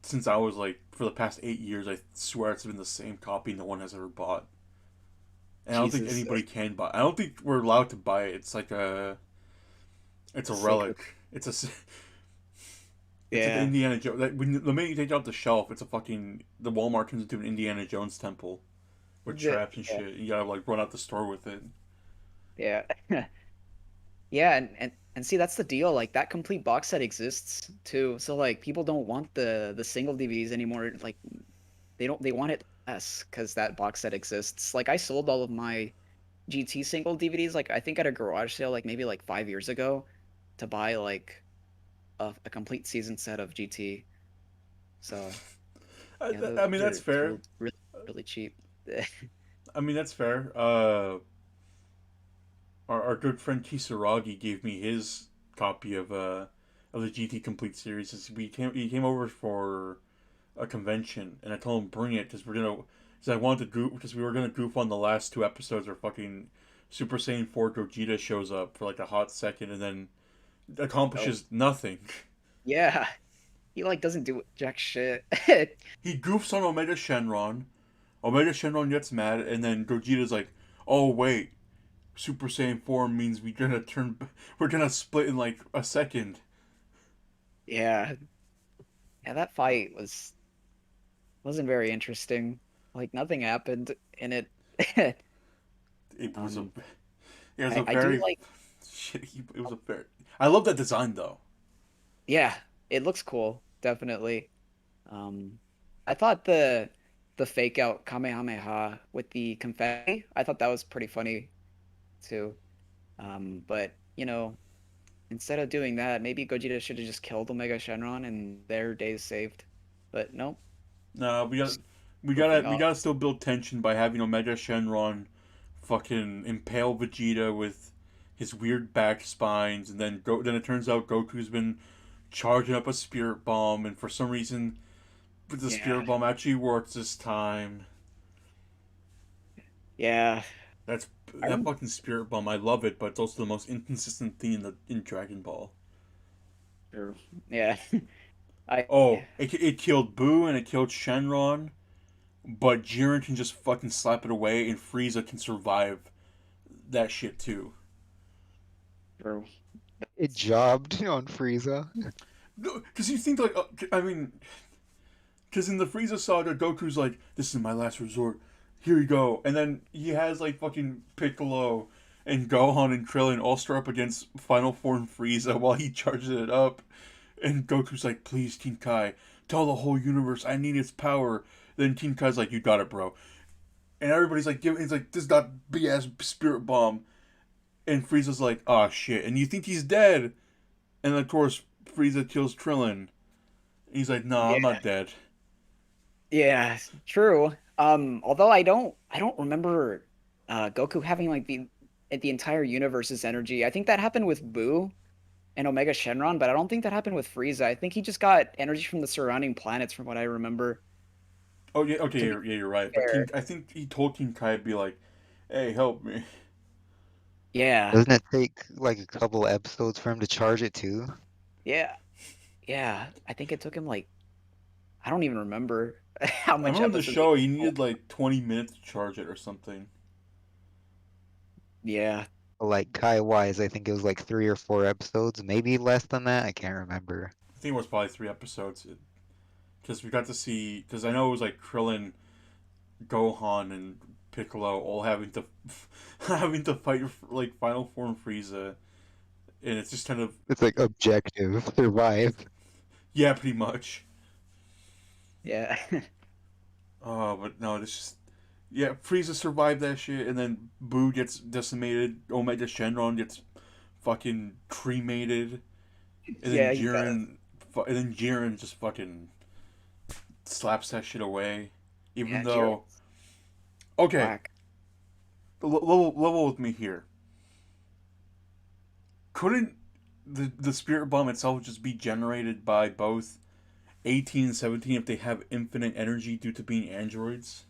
since I was like for the past 8 years. I swear it's been the same copy no one has ever bought, and I don't think Jesus, anybody can buy. I don't think we're allowed to buy it. It's a sacred. relic. It's like the Yeah, Indiana Jones. Like, when the minute you take it off the shelf, it's a fucking the Walmart turns into an Indiana Jones temple with the, traps and yeah, shit. You gotta like run out the store with it. yeah. Yeah, and see that's the deal. Like that complete box set exists too. So like people don't want the single DVDs anymore. Like they want it less because that box set exists. Like I sold all of my GT single DVDs like I think at a garage sale like maybe like 5 years ago to buy like a complete season set of GT. So yeah, those I mean that's are fair. really really cheap. I mean that's fair. Our good friend Kisaragi gave me his copy of the GT Complete series. He came over for a convention, and I told him bring it because I wanted to goof because we were gonna goof on the last two episodes where fucking Super Saiyan 4 Gogeta shows up for like a hot second and then Oh accomplishes nothing. yeah, he like doesn't do jack shit. He goofs on Omega Shenron. Omega Shenron gets mad, and then Gogeta's like, "Oh wait, Super Saiyan 4 means we're gonna split in like a second." Yeah, yeah, that fight wasn't very interesting. Like nothing happened in it. It was a Um, it was a I do very like, shitty. It was a very. I love that design though. yeah, it looks cool, definitely. Um, I thought the fake out Kamehameha with the confetti, I thought that was pretty funny too. But instead of doing that, maybe Gogeta should have just killed Omega Shenron and their days saved. But nope, No, just goofing we off. gotta still build tension by having Omega Shenron fucking impale Vegeta with his weird back spines, and then it turns out Goku's been charging up a spirit bomb, and for some reason the Yeah, spirit bomb actually works this time. yeah. That's I that remember. fucking spirit bomb. I love it, but it's also the most inconsistent thing in Dragon Ball. Yeah, I. Oh, it killed Boo and it killed Shenron, but Jiren can just fucking slap it away, and Frieza can survive that shit too. True. It jobbed on Frieza. No, because you think like, I mean, because in the Frieza saga, Goku's like, "This is my last resort. Here you go," and then he has like fucking Piccolo and Gohan and Krillin all start up against Final Form Frieza while he charges it up, and Goku's like, "Please, King Kai, tell the whole universe I need its power." Then King Kai's like, "You got it, bro," and everybody's like, he's like, "This is not BS spirit bomb," and Frieza's like, "Oh shit," and you think he's dead, and of course Frieza kills Krillin. He's like, "Nah, I'm Yeah, not dead." yeah, true. Although I don't remember Goku having like the entire universe's energy. I think that happened with Boo and Omega Shenron, but I don't think that happened with Frieza. I think he just got energy from the surrounding planets, from what I remember. Oh yeah, okay, To be yeah, you're right. But fair, I think he told King Kai to be like, "Hey, help me." yeah, Doesn't it take like a couple episodes for him to charge it too? yeah, yeah. I think it took him like I don't even remember how I much remember the episodes. show. He needed like 20 minutes to charge it or something. Yeah, Like Kai Wise, I think it was like 3 or 4 episodes, maybe less than that. I can't remember. I think it was probably 3 episodes because we got to see. Because I know it was like Krillin, Gohan, and Piccolo all having to having to fight like Final Form Frieza, and it's just kind of It's like objective survive. yeah, pretty much. yeah, Oh, but no, it's just yeah. Frieza survived that shit, and then Boo gets decimated. Omega Shenron gets fucking cremated, and then yeah. He got Jiren just fucking slaps that shit away. Even yeah. Jiren though, okay, whack. level with me here. Couldn't the spirit bomb itself just be generated by both 18 and 17 if they have infinite energy due to being androids?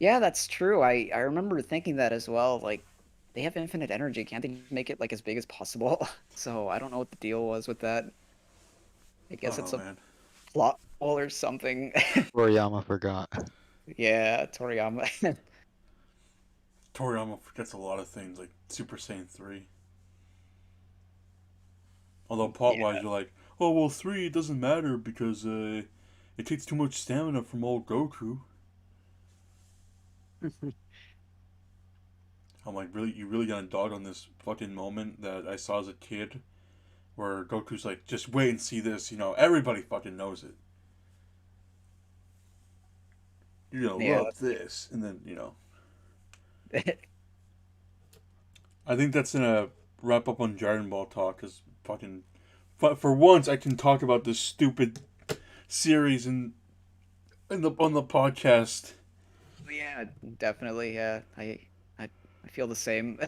Yeah, that's true. I remember thinking that as well. Like, they have infinite energy. Can't they make it like as big as possible? So I don't know what the deal was with that. I I guess don't know, it's a man. plot hole or something. Toriyama forgot. Yeah, Toriyama. Toriyama forgets a lot of things, like Super Saiyan 3. Although plot Yeah. wise, you're like, oh well, 3 it doesn't matter because it takes too much stamina from old Goku. I'm like, really, you really gonna dog on this fucking moment that I saw as a kid, where Goku's like, just wait and see this. Everybody fucking knows it. You're gonna Yeah. love this, and then I think that's gonna wrap up on Dragon Ball talk, because fucking, for once I can talk about this stupid series in the on the podcast. Yeah, definitely. Yeah, I feel the same.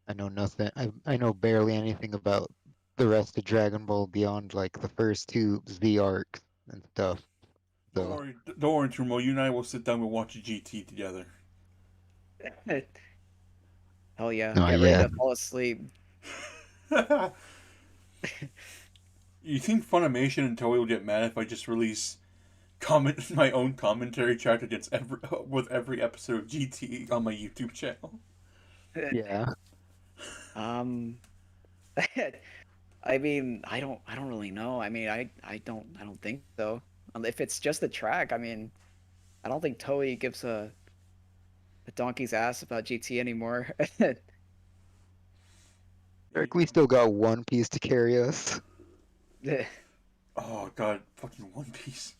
I know nothing. I know barely anything about the rest of Dragon Ball beyond like the first two Z arcs and stuff. So Don't worry, Trumo. You and I will sit down and watch GT together. Hell yeah, not get ready yet. to fall asleep. You think Funimation and Toei will get mad if I just release comment my own commentary track against with every episode of GT on my YouTube channel? Yeah. Um, I mean, I don't really know. I mean, I don't think so. If it's just the track, I mean, I don't think Toei gives a donkey's ass about GT anymore. Eric, we still got One Piece to carry us. Oh god, fucking One Piece.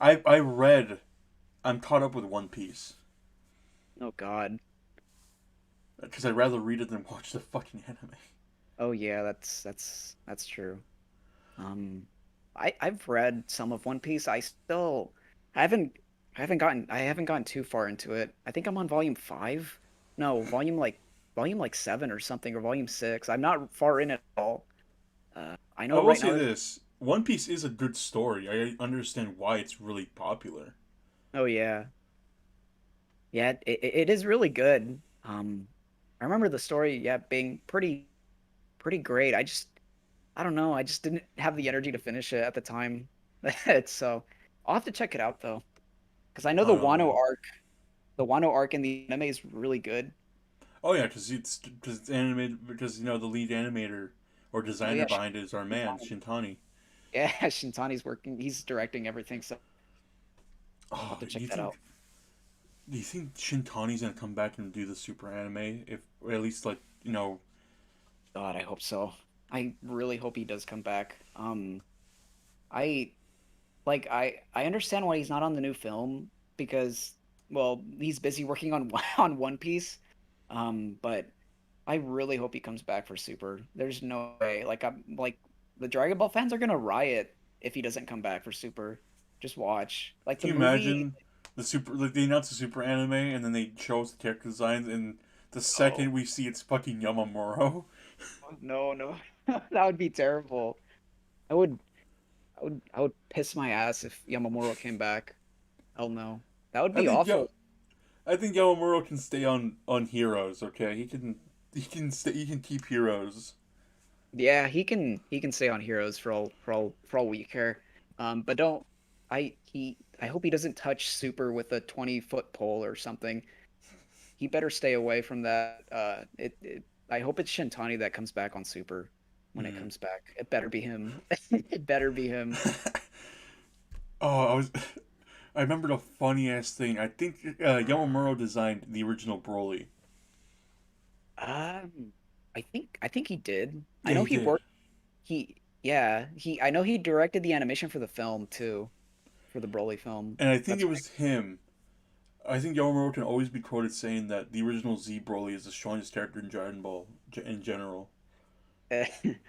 I read. I'm caught up with One Piece Oh God. because I'd rather read it than watch the fucking anime. Oh yeah, that's true. Um, I've read some of One Piece. I haven't I haven't gotten too far into it. I think I'm on volume 5. No, volume like 7 or something, or volume 6. I'm not far in at all. I I know will right say now. this: One Piece is a good story. I understand why it's really popular. Oh yeah, yeah, it is really good. I remember the story, yeah, being pretty great. I don't know. I just didn't have the energy to finish it at the time. So I'll have to check it out though, because I know I don't know, man. The Wano arc in the anime is really good. Oh yeah, because it's animated because the lead animator or Oh designer yeah, behind it is our man Shintani. Shintani. Yeah, Shintani's working. He's directing everything, so I'll have Oh, to check that out. do you think Shintani's gonna come back and do the super anime? If or at least like God, I hope so. I really hope he does come back. I I understand why he's not on the new film because well, he's busy working on on One Piece. But I really hope he comes back for Super. There's no way. The Dragon Ball fans are gonna riot if he doesn't come back for Super. Just watch. Like the can you movie. imagine the super like they announced the super anime and then they chose the character designs and the Oh second we see it's fucking Yamamuro. no, no, that would be terrible. I would, I would piss my ass if Yamamuro came back. Hell no, that would I be think awful. Yo I think Yamamuro can stay on Heroes. Okay, he can keep Heroes. Yeah, he can stay on Heroes for all we care. But don't I hope he doesn't touch Super with a 20-foot pole or something. He better stay away from that. I hope it's Shintani that comes back on Super when it Hmm. comes back. It better be him. It better be him. Oh, I remember the funniest thing. I think Yamamuro designed the original Broly. Um, I think he did. I Yeah, know he he did. worked. He I know he directed the animation for the film too, for the Broly film. And I think That's it was him. I think Yamamuro can always be quoted saying that the original Z Broly is the strongest character in Dragon Ball in general. right.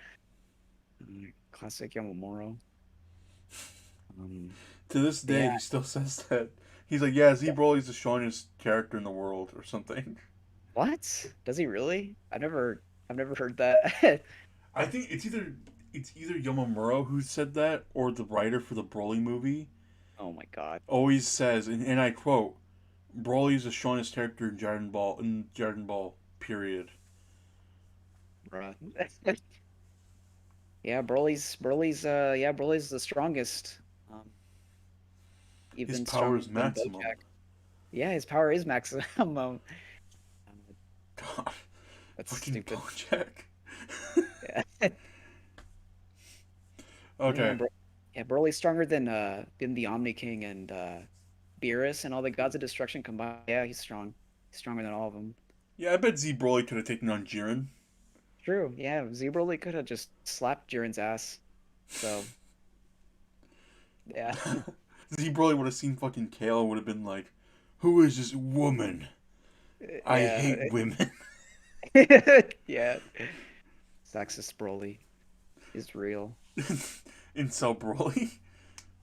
Classic Yamamuro. Um, To this day, yeah. he still says that. He's like, yeah, Z Broly is the strongest character in the world, or something. What? Does he really? I've never heard that. I think it's either Yamamuro who said that, or the writer for the Broly movie Oh my God. always says, and I quote, Broly's the strongest character in Dragon Ball. Period. Bruh. Yeah, Broly's the strongest. Um, His even power stronger is than maximum. Bojack. Yeah, his power is maximum. Uh, God, that's fucking stupid. Bojack. Yeah. Yeah, Okay. yeah, Broly's stronger than the Omni King and Beerus and all the gods of destruction combined. Yeah, he's strong. He's stronger than all of them. Yeah, I bet Z Broly could have taken on Jiren. True. Yeah, Broly could have just slapped Jiren's ass. So yeah, Z Broly would have seen fucking Kale and would have been like, "Who is this woman? I yeah, hate women." yeah. Sexist Broly is real. Incel Broly.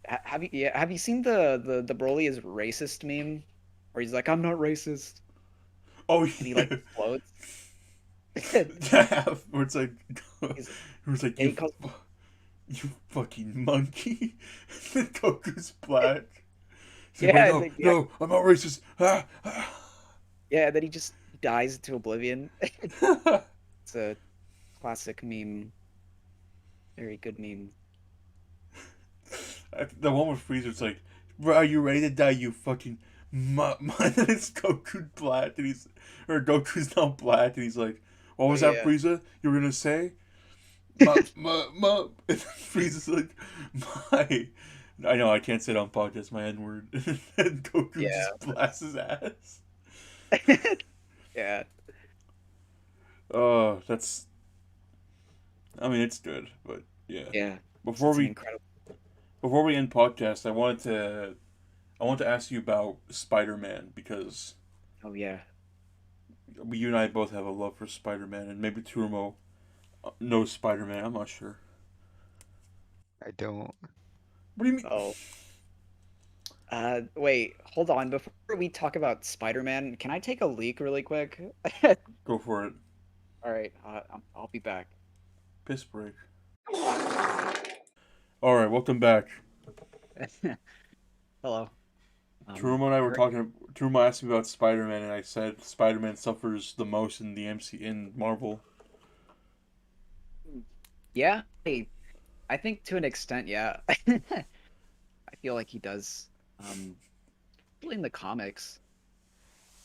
Have you seen the Broly is racist meme, where he's like, I'm not racist, Oh and he yeah, like explodes. yeah. Where it's like, He's where it's like yeah, he calls you fucking monkey. And Goku's black. He's like, wait, yeah, and no, then, yeah, no, I'm not racist. Ah, ah. yeah, and then he just dies into oblivion. It's a classic meme, very good meme. The one with Frieza's like, bro, are you ready to die, you fucking and then it's Goku black, and or Goku's now black, and he's like, what Oh was that, yeah, Frieza? You were gonna say? Ma. And then Frieza's like, my. I know, I can't say it on podcast, my N word. And Goku yeah, just blasts his ass. yeah, Oh, that's. I mean, it's good, but yeah. yeah. Before It's an we incredible. before we end podcast, I want to ask you about Spider Man because Oh yeah. you and I both have a love for Spider Man, and maybe Terumo knows Spider Man. I'm not sure. I don't. What do you mean? Oh. Wait, hold on. Before we talk about Spider-Man, can I take a leak really quick? Go for it. All right, I'll be back. Piss break. All right, welcome back. Hello. Terumo and I All were right. talking. Terumo asked me about Spider Man, and I said Spider Man suffers the most in the MC in Marvel. Yeah, hey, I think to an extent, yeah. I feel like he does. Um, Especially in the comics,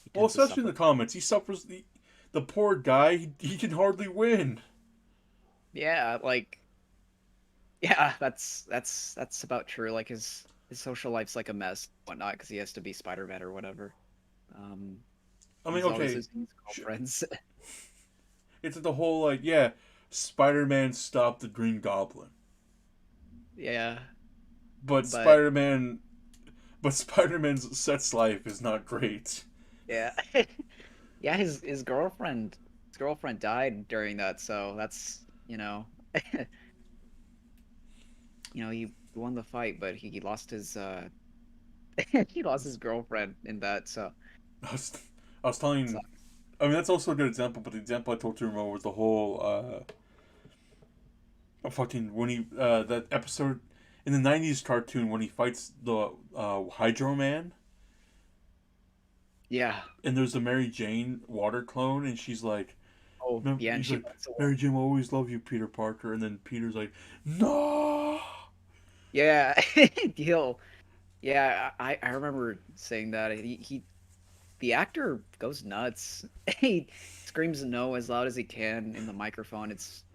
he Well, tends to especially in suffer. the comics, he suffers the poor guy. He can hardly win. Yeah, like yeah, that's about true. Like his social life's like a mess, whatnot, because he has to be Spider-Man or whatever. Um, I mean, he's always okay, losing his girlfriends. it's the whole like, yeah, Spider Man stopped the Green Goblin, Yeah, but but Spider Man, but Spider Man's sex life is not great. yeah, yeah, his girlfriend died during that, so that's he won the fight, but he lost his he lost his girlfriend in that, so I was, I was telling. sucks. I mean, that's also a good example, but the example I told Terumo was the whole fucking when he that episode in the '90s cartoon when he fights the Hydro Man, Yeah. and there's the Mary Jane water clone, and she's like, Oh, yeah, and he's she like, runs away. Mary Jane will always love you, Peter Parker, and then Peter's like, no. Yeah, he'll. Yeah, I remember saying that. The actor goes nuts. He screams no as loud as he can in the microphone. It's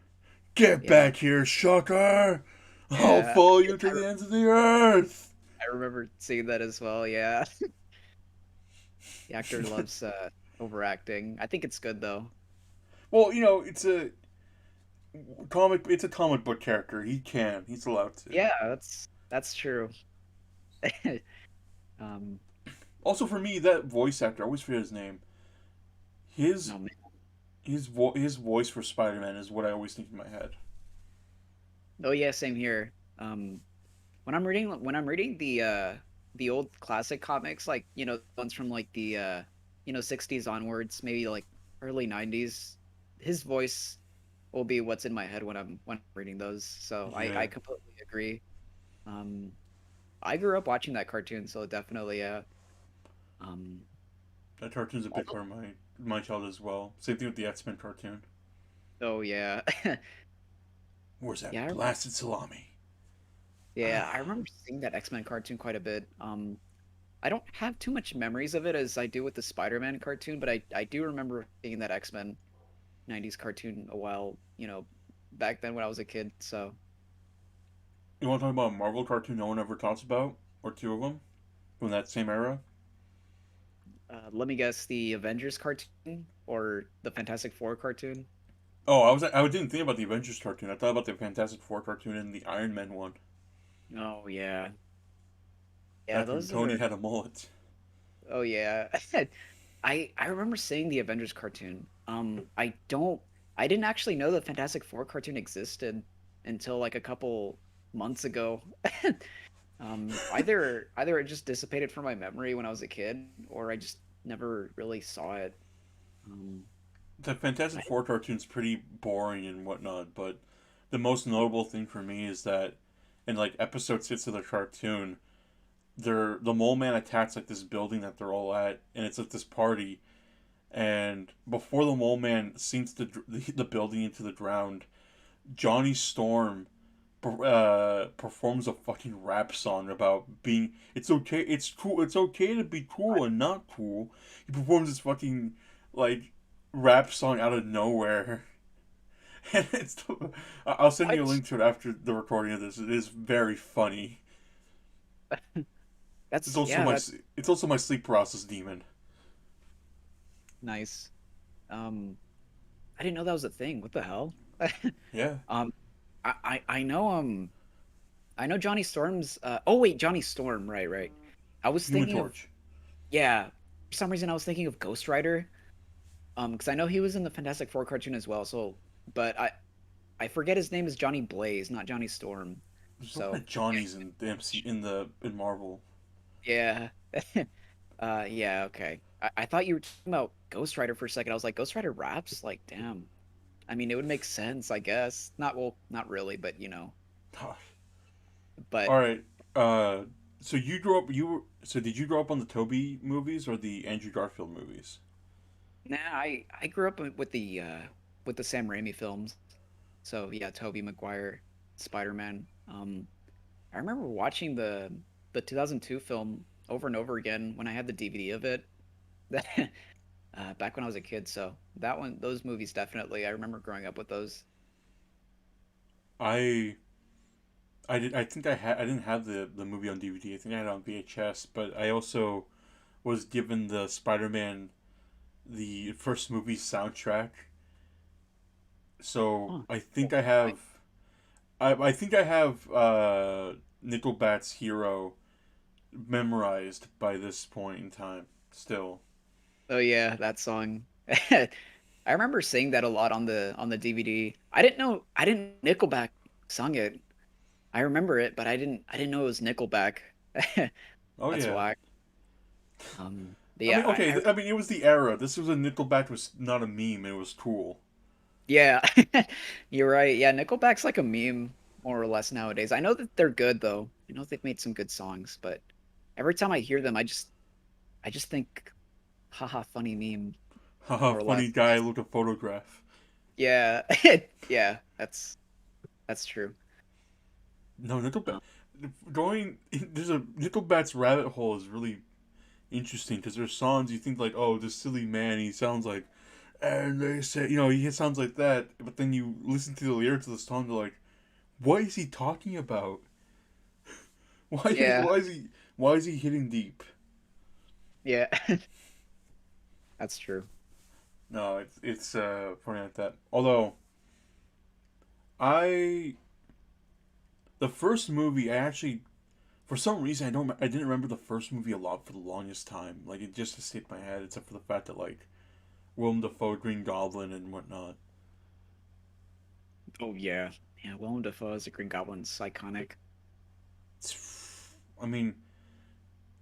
Get yeah, back here, Shocker! I'll yeah. follow you to the ends of the earth. I remember seeing that as well. Yeah, the actor loves overacting. I think it's good though. Well, it's a comic book character. He's allowed to. Yeah, that's true. Um, Also, for me, that voice actor, I always forget his name. His no man. his voice for Spider Man is what I always think in my head. Oh yeah, same here. When I'm reading the old classic comics, like ones from like the 60s onwards, maybe like early 90s, his voice will be what's in my head when I'm reading those. So I Yeah. completely agree. Um, I grew up watching that cartoon, so definitely. Um, That cartoon's a big part of my childhood as well. Same thing with the X-Men cartoon. Oh yeah. Where's that Yeah, blasted salami? yeah, I remember seeing that X-Men cartoon quite a bit. I don't have too much memories of it as I do with the Spider-Man cartoon, but I do remember seeing that X-Men 90s cartoon a while, back then when I was a kid. So, You want to talk about a Marvel cartoon no one ever talks about, or two of them from that same era? let me guess, the Avengers cartoon or the Fantastic Four cartoon? Oh, I didn't think about the Avengers cartoon. I thought about the Fantastic Four cartoon and the Iron Man one. Oh yeah. Yeah, That's when those Tony are. had a mullet. Oh yeah. I remember seeing the Avengers cartoon. I didn't actually know the Fantastic Four cartoon existed until like a couple months ago. Either it just dissipated from my memory when I was a kid, or I just never really saw it. Um, The I, Fantastic Four cartoon's pretty boring and whatnot, but the most notable thing for me is that in like episode 6 of the cartoon, the mole man attacks like this building that they're all at, and it's at this party. And before the mole man sinks the building into the ground, Johnny Storm performs a fucking rap song about being it's cool, it's okay to be cool and not cool. He performs this fucking like rap song out of nowhere. And I'll send you a what? link to it after the recording of this. It is very funny. It's That's also yeah, my that's it's also my sleep paralysis demon. nice. Um, I didn't know that was a thing. What the hell? Yeah, um, I know I know Johnny Storm's. Oh wait, Johnny Storm. Right, right. I was Human thinking of Torch. yeah. For some reason, I was thinking of Ghost Rider. Because I know he was in the Fantastic Four cartoon as well. So, but I forget his name is Johnny Blaze, not Johnny Storm. There's a lot So of Johnnies in the MC in Marvel. yeah, yeah. Okay. I thought you were talking about Ghost Rider for a second. I was like, Ghost Rider raps? Like, damn. I mean, it would make sense, I guess. Not well, not really, but All But right. Uh, so you grew up. So did you grow up on the Toby movies or the Andrew Garfield movies? nah, I grew up with the Sam Raimi films. So yeah, Tobey Maguire, Spider-Man. I remember watching the 2002 film over and over again when I had the DVD of it. That back when I was a kid. So that one, those movies definitely. I remember growing up with those. I I did. I think I didn't have the movie on DVD. I think I had it on VHS. But I also was given the Spider-Man the first movie soundtrack. So Huh. I think Cool. I have. I think I have Nickelback's Hero memorized by this point in time. Still. Oh yeah, that song. I remember seeing that a lot on the DVD. I didn't Nickelback sung it. I remember it, but I didn't know it was Nickelback. Oh That's yeah. why. But I yeah, mean, okay. I mean, it was the era. This was a Nickelback was not a meme. It was cool. yeah, you're right. Yeah, Nickelback's like a meme more or less nowadays. I know that they're good though. I know they've made some good songs, but every time I hear them, I just think, haha, funny meme Haha, more or less. funny guy. Look at photograph. Yeah, yeah, that's true. No, Nickelback. Um, Going there's a Nickelback's rabbit hole is really interesting because there's songs you think like, oh, this silly man, he sounds like, and they say, he sounds like that, but then you listen to the lyrics of the song, you're like, what is he talking about? Why yeah, why is he hitting deep? yeah, that's true. No, it's funny like that. Although I the first movie I actually for some reason I didn't remember the first movie a lot for the longest time. Like it just escaped my head, except for the fact that like Willem Dafoe, Green Goblin, and whatnot. Oh yeah, yeah. Willem Dafoe as a Green Goblin's iconic. I mean,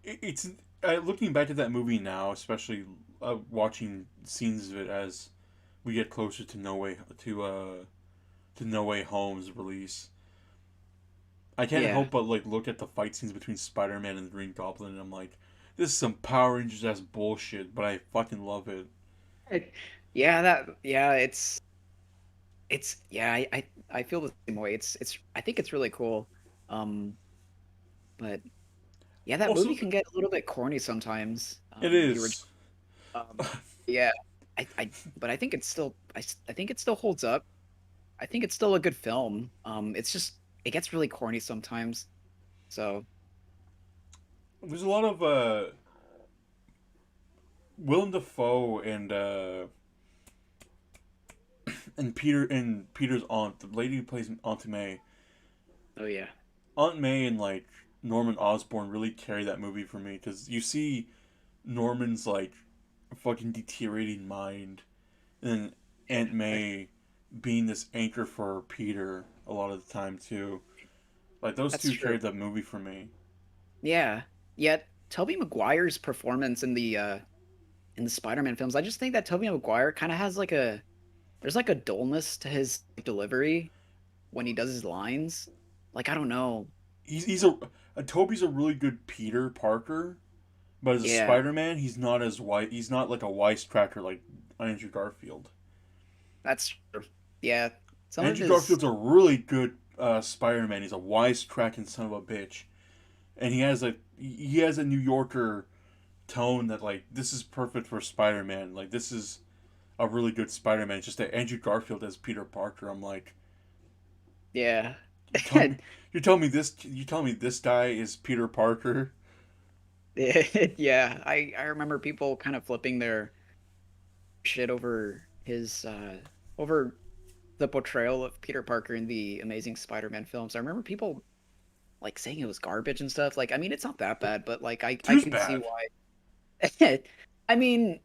it's looking back at that movie now, especially watching scenes of it as we get closer to No Way Home's release. I can't Yeah, help but like look at the fight scenes between Spider Man and the Green Goblin, and I'm like, this is some Power Rangers ass bullshit, but I fucking love it. Yeah, it's yeah, I feel the same way. It's I think it's really cool. Um, but yeah, that movie Also, can get a little bit corny sometimes. it The original. is. Um, yeah, but I think I think it still holds up. I think it's still a good film. It's just it gets really corny sometimes. So There's a lot of Willem Dafoe and Peter's aunt, the lady who plays Aunt May. oh yeah, Aunt May and like Norman Osborn really carry that movie for me because you see Norman's like fucking deteriorating mind, and Aunt May being this anchor for Peter a lot of the time too. Like those that's two true. carried that movie for me. Yeah, yet Tobey Maguire's performance in the Spider-Man films, I just think that Tobey Maguire kind of has like a there's like a dullness to his delivery when he does his lines. Like I don't know. He's a Toby's a really good Peter Parker, but as a Yeah, Spider Man, he's not as white. He's not like a wisecracker like Andrew Garfield. that's true. Yeah, some of Andrew his Garfield's a really good Spider Man. He's a wisecracking son of a bitch, and he has a New Yorker tone that like this is perfect for Spider Man. Like this is a really good Spider Man. It's just that Andrew Garfield as Peter Parker. I'm like, yeah. you're telling me you're telling me this guy is Peter Parker. Yeah, I remember people kind of flipping their shit over his over the portrayal of Peter Parker in the Amazing Spider-Man films. I remember people like saying it was garbage and stuff. Like, I mean, it's not that bad, but like I Two's could see bad. why. I mean,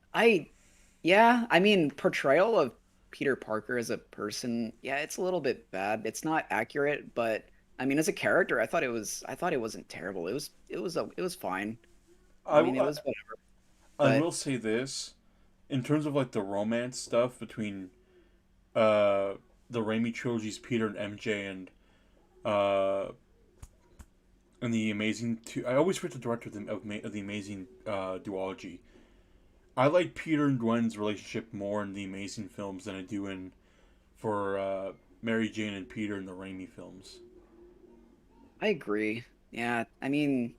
yeah, I mean, portrayal of Peter Parker as a person, yeah, it's a little bit bad. It's not accurate, but I mean, as a character, I thought it wasn't terrible. It was fine. I mean, it I was whatever. I But will say this in terms of like the romance stuff between the Raimi trilogy's Peter and MJ uh and the Amazing two. I always forget the director of the Amazing duology. I like Peter and Gwen's relationship more in the Amazing films than I do in for Mary Jane and Peter in the Raimi films. I agree. Yeah, I mean,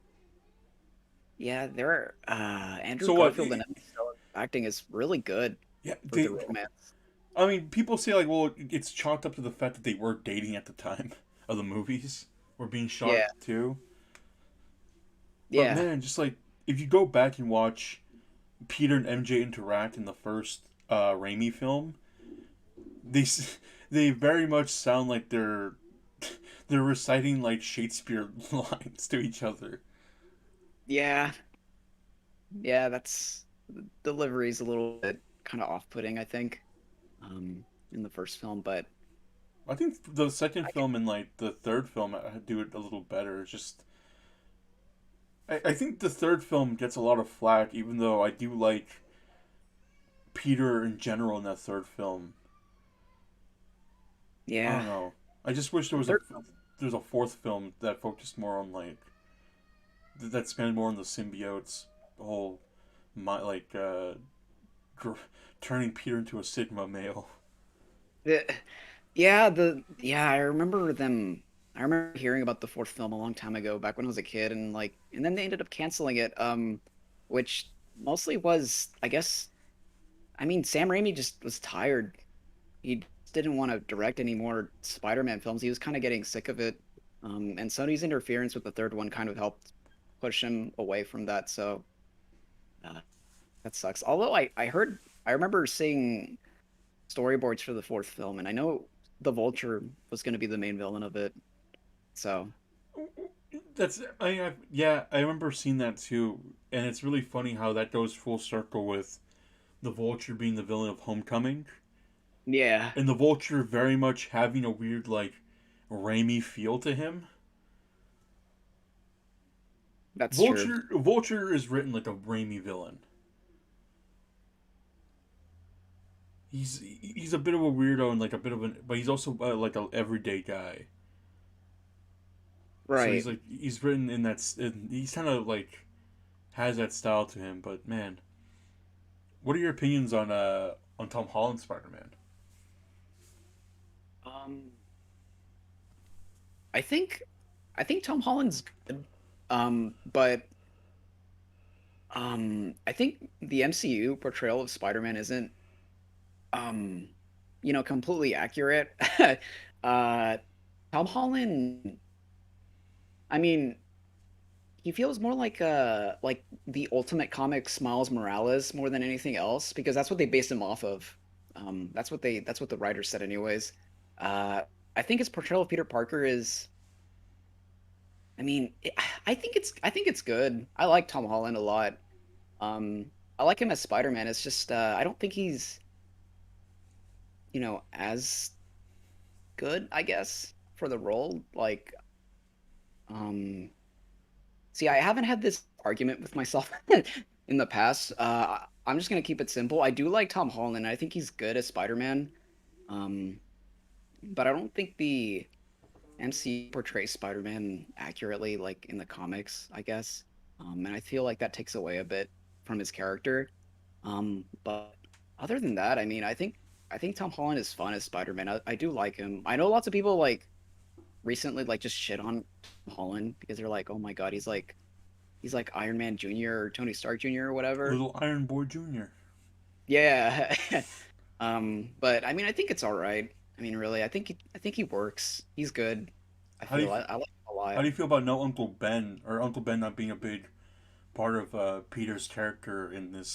yeah, there are Andrew So what? Garfield and Emma Stone acting is really good Yeah, for the romance. I mean, people say like, well, it's chalked up to the fact that they were dating at the time of the movies, were being shot Yeah, too. But yeah. man, just like if you go back and watch Peter and MJ interact in the first Raimi film, they they very much sound like they're reciting like Shakespeare lines to each other. Yeah, yeah, that's the delivery's a little bit kind of off-putting, I think, in the first film, but I think the second I film and like the third film do it a little better. It's just I think the third film gets a lot of flack, even though I do like Peter in general in that third film. I yeah, don't know. I just wish the third film, there's a fourth film that focused more on like that spanned more on the symbiotes, the whole my like gr- turning Peter into a Sigma male. the, yeah, I remember them. I remember hearing about the fourth film a long time ago, back when I was a kid, and like, and then they ended up canceling it, which mostly was, I guess, I mean, Sam Raimi just was tired. He just didn't want to direct any more Spider-Man films. He was kind of getting sick of it. And Sony's interference with the third one kind of helped push him away from that. So uh, that sucks. Although I remember seeing storyboards for the fourth film, and I know the Vulture was going to be the main villain of it. So Yeah, I remember seeing that too, and it's really funny how that goes full circle with the Vulture being the villain of Homecoming, yeah, and the Vulture very much having a weird like Raimi feel to him. that's true. Vulture is written like a Raimi villain. He's a bit of a weirdo and like a bit of an, but he's also like a everyday guy. So Right. he's written in that he's kind of like has that style to him. But man, what are your opinions on Tom Holland's Spider Man? Um, I think I think Tom Holland's good. But I think the MCU portrayal of Spider-Man isn't um completely accurate. uh Tom Holland, I mean, he feels more like the Ultimate Comics Miles Morales more than anything else because that's what they based him off of. That's what the writer said anyways. Uh I think his portrayal of Peter Parker is, I mean, I think it's good. I like Tom Holland a lot. I like him as Spider-Man. It's just I don't think he's, as good, I guess, for the role. Like, um, see, I haven't had this argument with myself in the past. I'm just gonna keep it simple. I do like Tom Holland. I think he's good as Spider-Man. Um, but I don't think the MC portrays Spider-Man accurately, like in the comics, I guess. And I feel like that takes away a bit from his character. But other than that, I mean, I think Tom Holland is fun as Spider-Man. I do like him. I know lots of people like recently like just shit on Tom Holland because they're like, oh my God, he's like Iron Man Jr. or Tony Stark Jr. or whatever. Little Iron Boy Junior. Yeah. But I mean, I think it's all right. I mean, really, I think he works. He's good. I How do feel you I like him a how lot. do you feel about no Uncle Ben or Uncle Ben not being a big part of Peter's character in the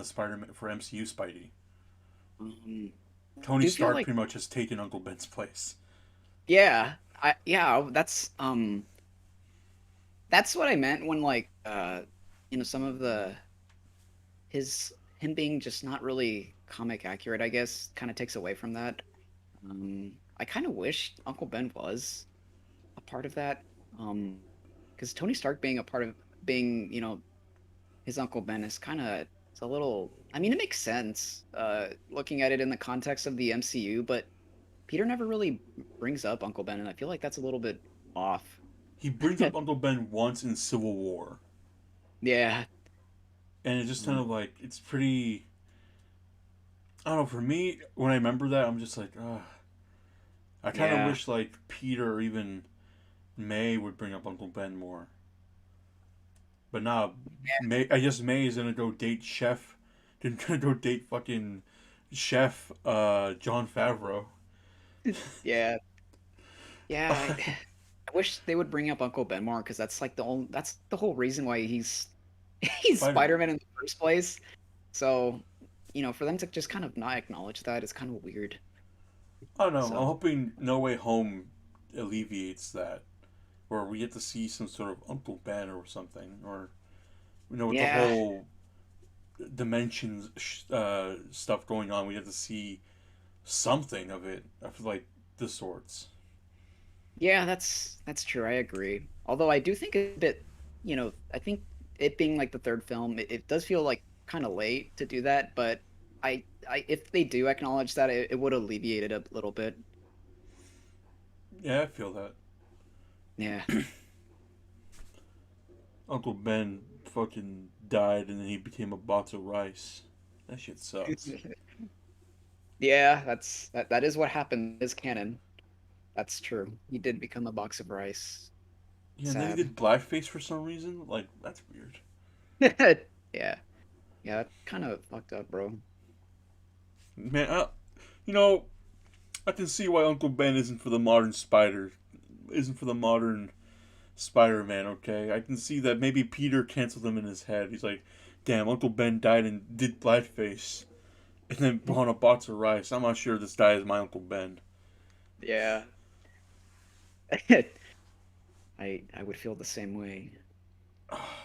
Spider Man for MCU Spidey? I Tony do feel Stark like, pretty much has taken Uncle Ben's place. yeah, that's what I meant when like some of the his him being just not really comic accurate, I guess, kind of takes away from that. I kind of wish Uncle Ben was a part of that. Because Tony Stark being a part of being, his Uncle Ben is kind of, it's a little. I mean, it makes sense, looking at it in the context of the MCU, but Peter never really brings up Uncle Ben, and I feel like that's a little bit off. He brings up Uncle Ben once in Civil War, Yeah. and it's just kind Um, of like it's pretty. I don't know. For me, when I remember that, I'm just like, I kind of yeah. wish like Peter or even May would bring up Uncle Ben more. But now, May I guess May is gonna go date Chef. Gonna go date fucking Chef John Favreau. Yeah. Yeah. I wish they would bring up Uncle Ben more because that's the whole reason why he's he's Spider Man. Spider-Man in the first place. So, for them to just kind of not acknowledge that is kind of weird. I don't know. I'm So, hoping No Way Home alleviates that, or we get to see some sort of Uncle Ben or something, or with the yeah. whole dimensions stuff going on, we get to see something of it. I feel like the sorts. Yeah, that's true. I agree. Although I do think a bit, I think it being like the third film, it does feel like kind of late to do that, but if they do acknowledge that, it would alleviate it a little bit. Yeah, I feel that. Yeah. Uncle Ben fucking died and then he became a box of rice. That shit sucks. Yeah, that is what happened. Is canon. That's true. He did become a box of rice. Yeah, and then he Sad. did blackface for some reason. Like, that's weird. Yeah. Yeah, that kind of fucked up, bro. Man, you know, I can see why Uncle Ben isn't for the modern Spider-Man. Okay, I can see that maybe Peter canceled him in his head. He's like, damn, Uncle Ben died and did blackface, and then brought on a box of rice. I'm not sure this guy is my Uncle Ben. Yeah. I would feel the same way.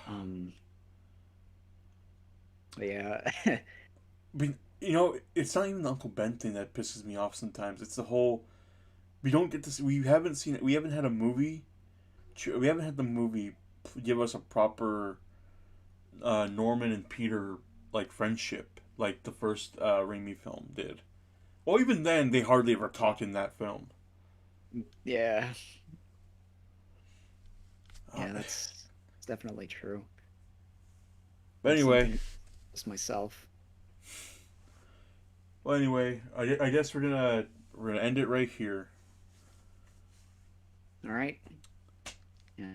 Um, but yeah. But it's not even the Uncle Ben thing that pisses me off sometimes. It's the whole we don't get to see. We haven't seen it. We haven't had a movie. We haven't had the movie give us a proper Norman and Peter like friendship like the first Raimi film did. Well, even then, they hardly ever talked in that film. Yeah. Uh, Yeah, that's It's definitely true. But I've seen anyway, things just myself. I guess we're gonna end it right here. All right. Yeah,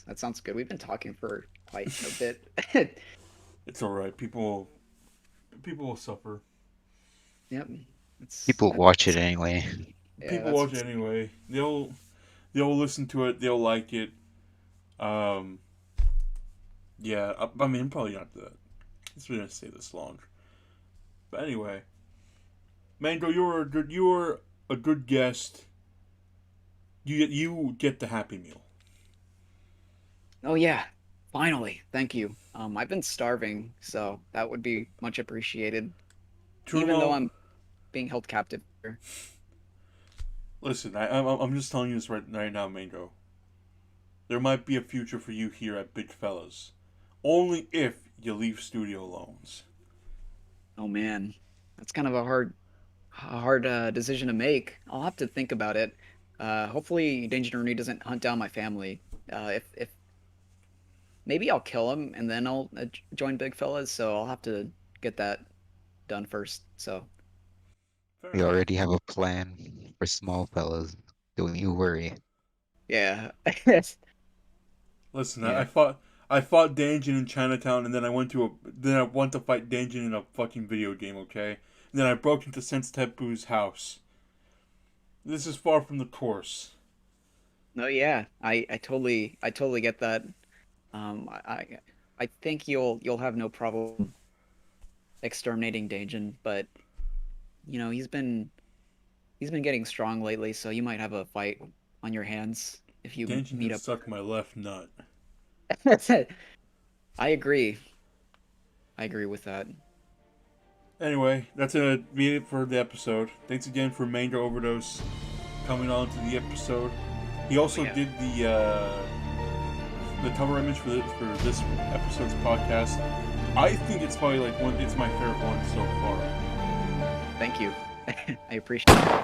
that sounds good. We've been talking for quite a bit. It's all right. People will suffer. Yep. It's People that, watch it that's anyway. yeah, People that's watch what's it anyway. They'll listen to it. They'll like it. Um, yeah. I mean, probably not that. It's gonna stay this long. But anyway, Mango, you're a good guest. You get the Happy Meal. Oh yeah. Finally. Thank you. I've been starving, so that would be much appreciated. Even though Terumo, I'm being held captive here. listen. I'm just telling you this right now, Mango. There might be a future for you here at Big Fellas, only if you leave studio loans. Oh man. That's kind of a hard decision to make. I'll have to think about it. Hopefully Danjin doesn't hunt down my family. If maybe I'll kill him and then I'll join Big Fellas, so I'll have to get that done first. So, Fair We enough. already have a plan for small fellas. Don't you worry. yeah. Listen, Yeah. I fought Danjin in Chinatown, and then I went to fight Danjin in a fucking video game. Okay, and then I broke into Sense Tepu's house. This is far from the course. No, yeah. I totally get that. I think you'll have no problem exterminating Danjin, but he's been getting strong lately, so you might have a fight on your hands if you Danjin meet can up. suck my left nut. I agree. I agree with that. Anyway, that's gonna be it for the episode. Thanks again for Mango Overdose coming on to the episode. He Oh also yeah. did the cover image for this episode's podcast. I think it's probably it's my favorite one so far. Thank you. I appreciate it.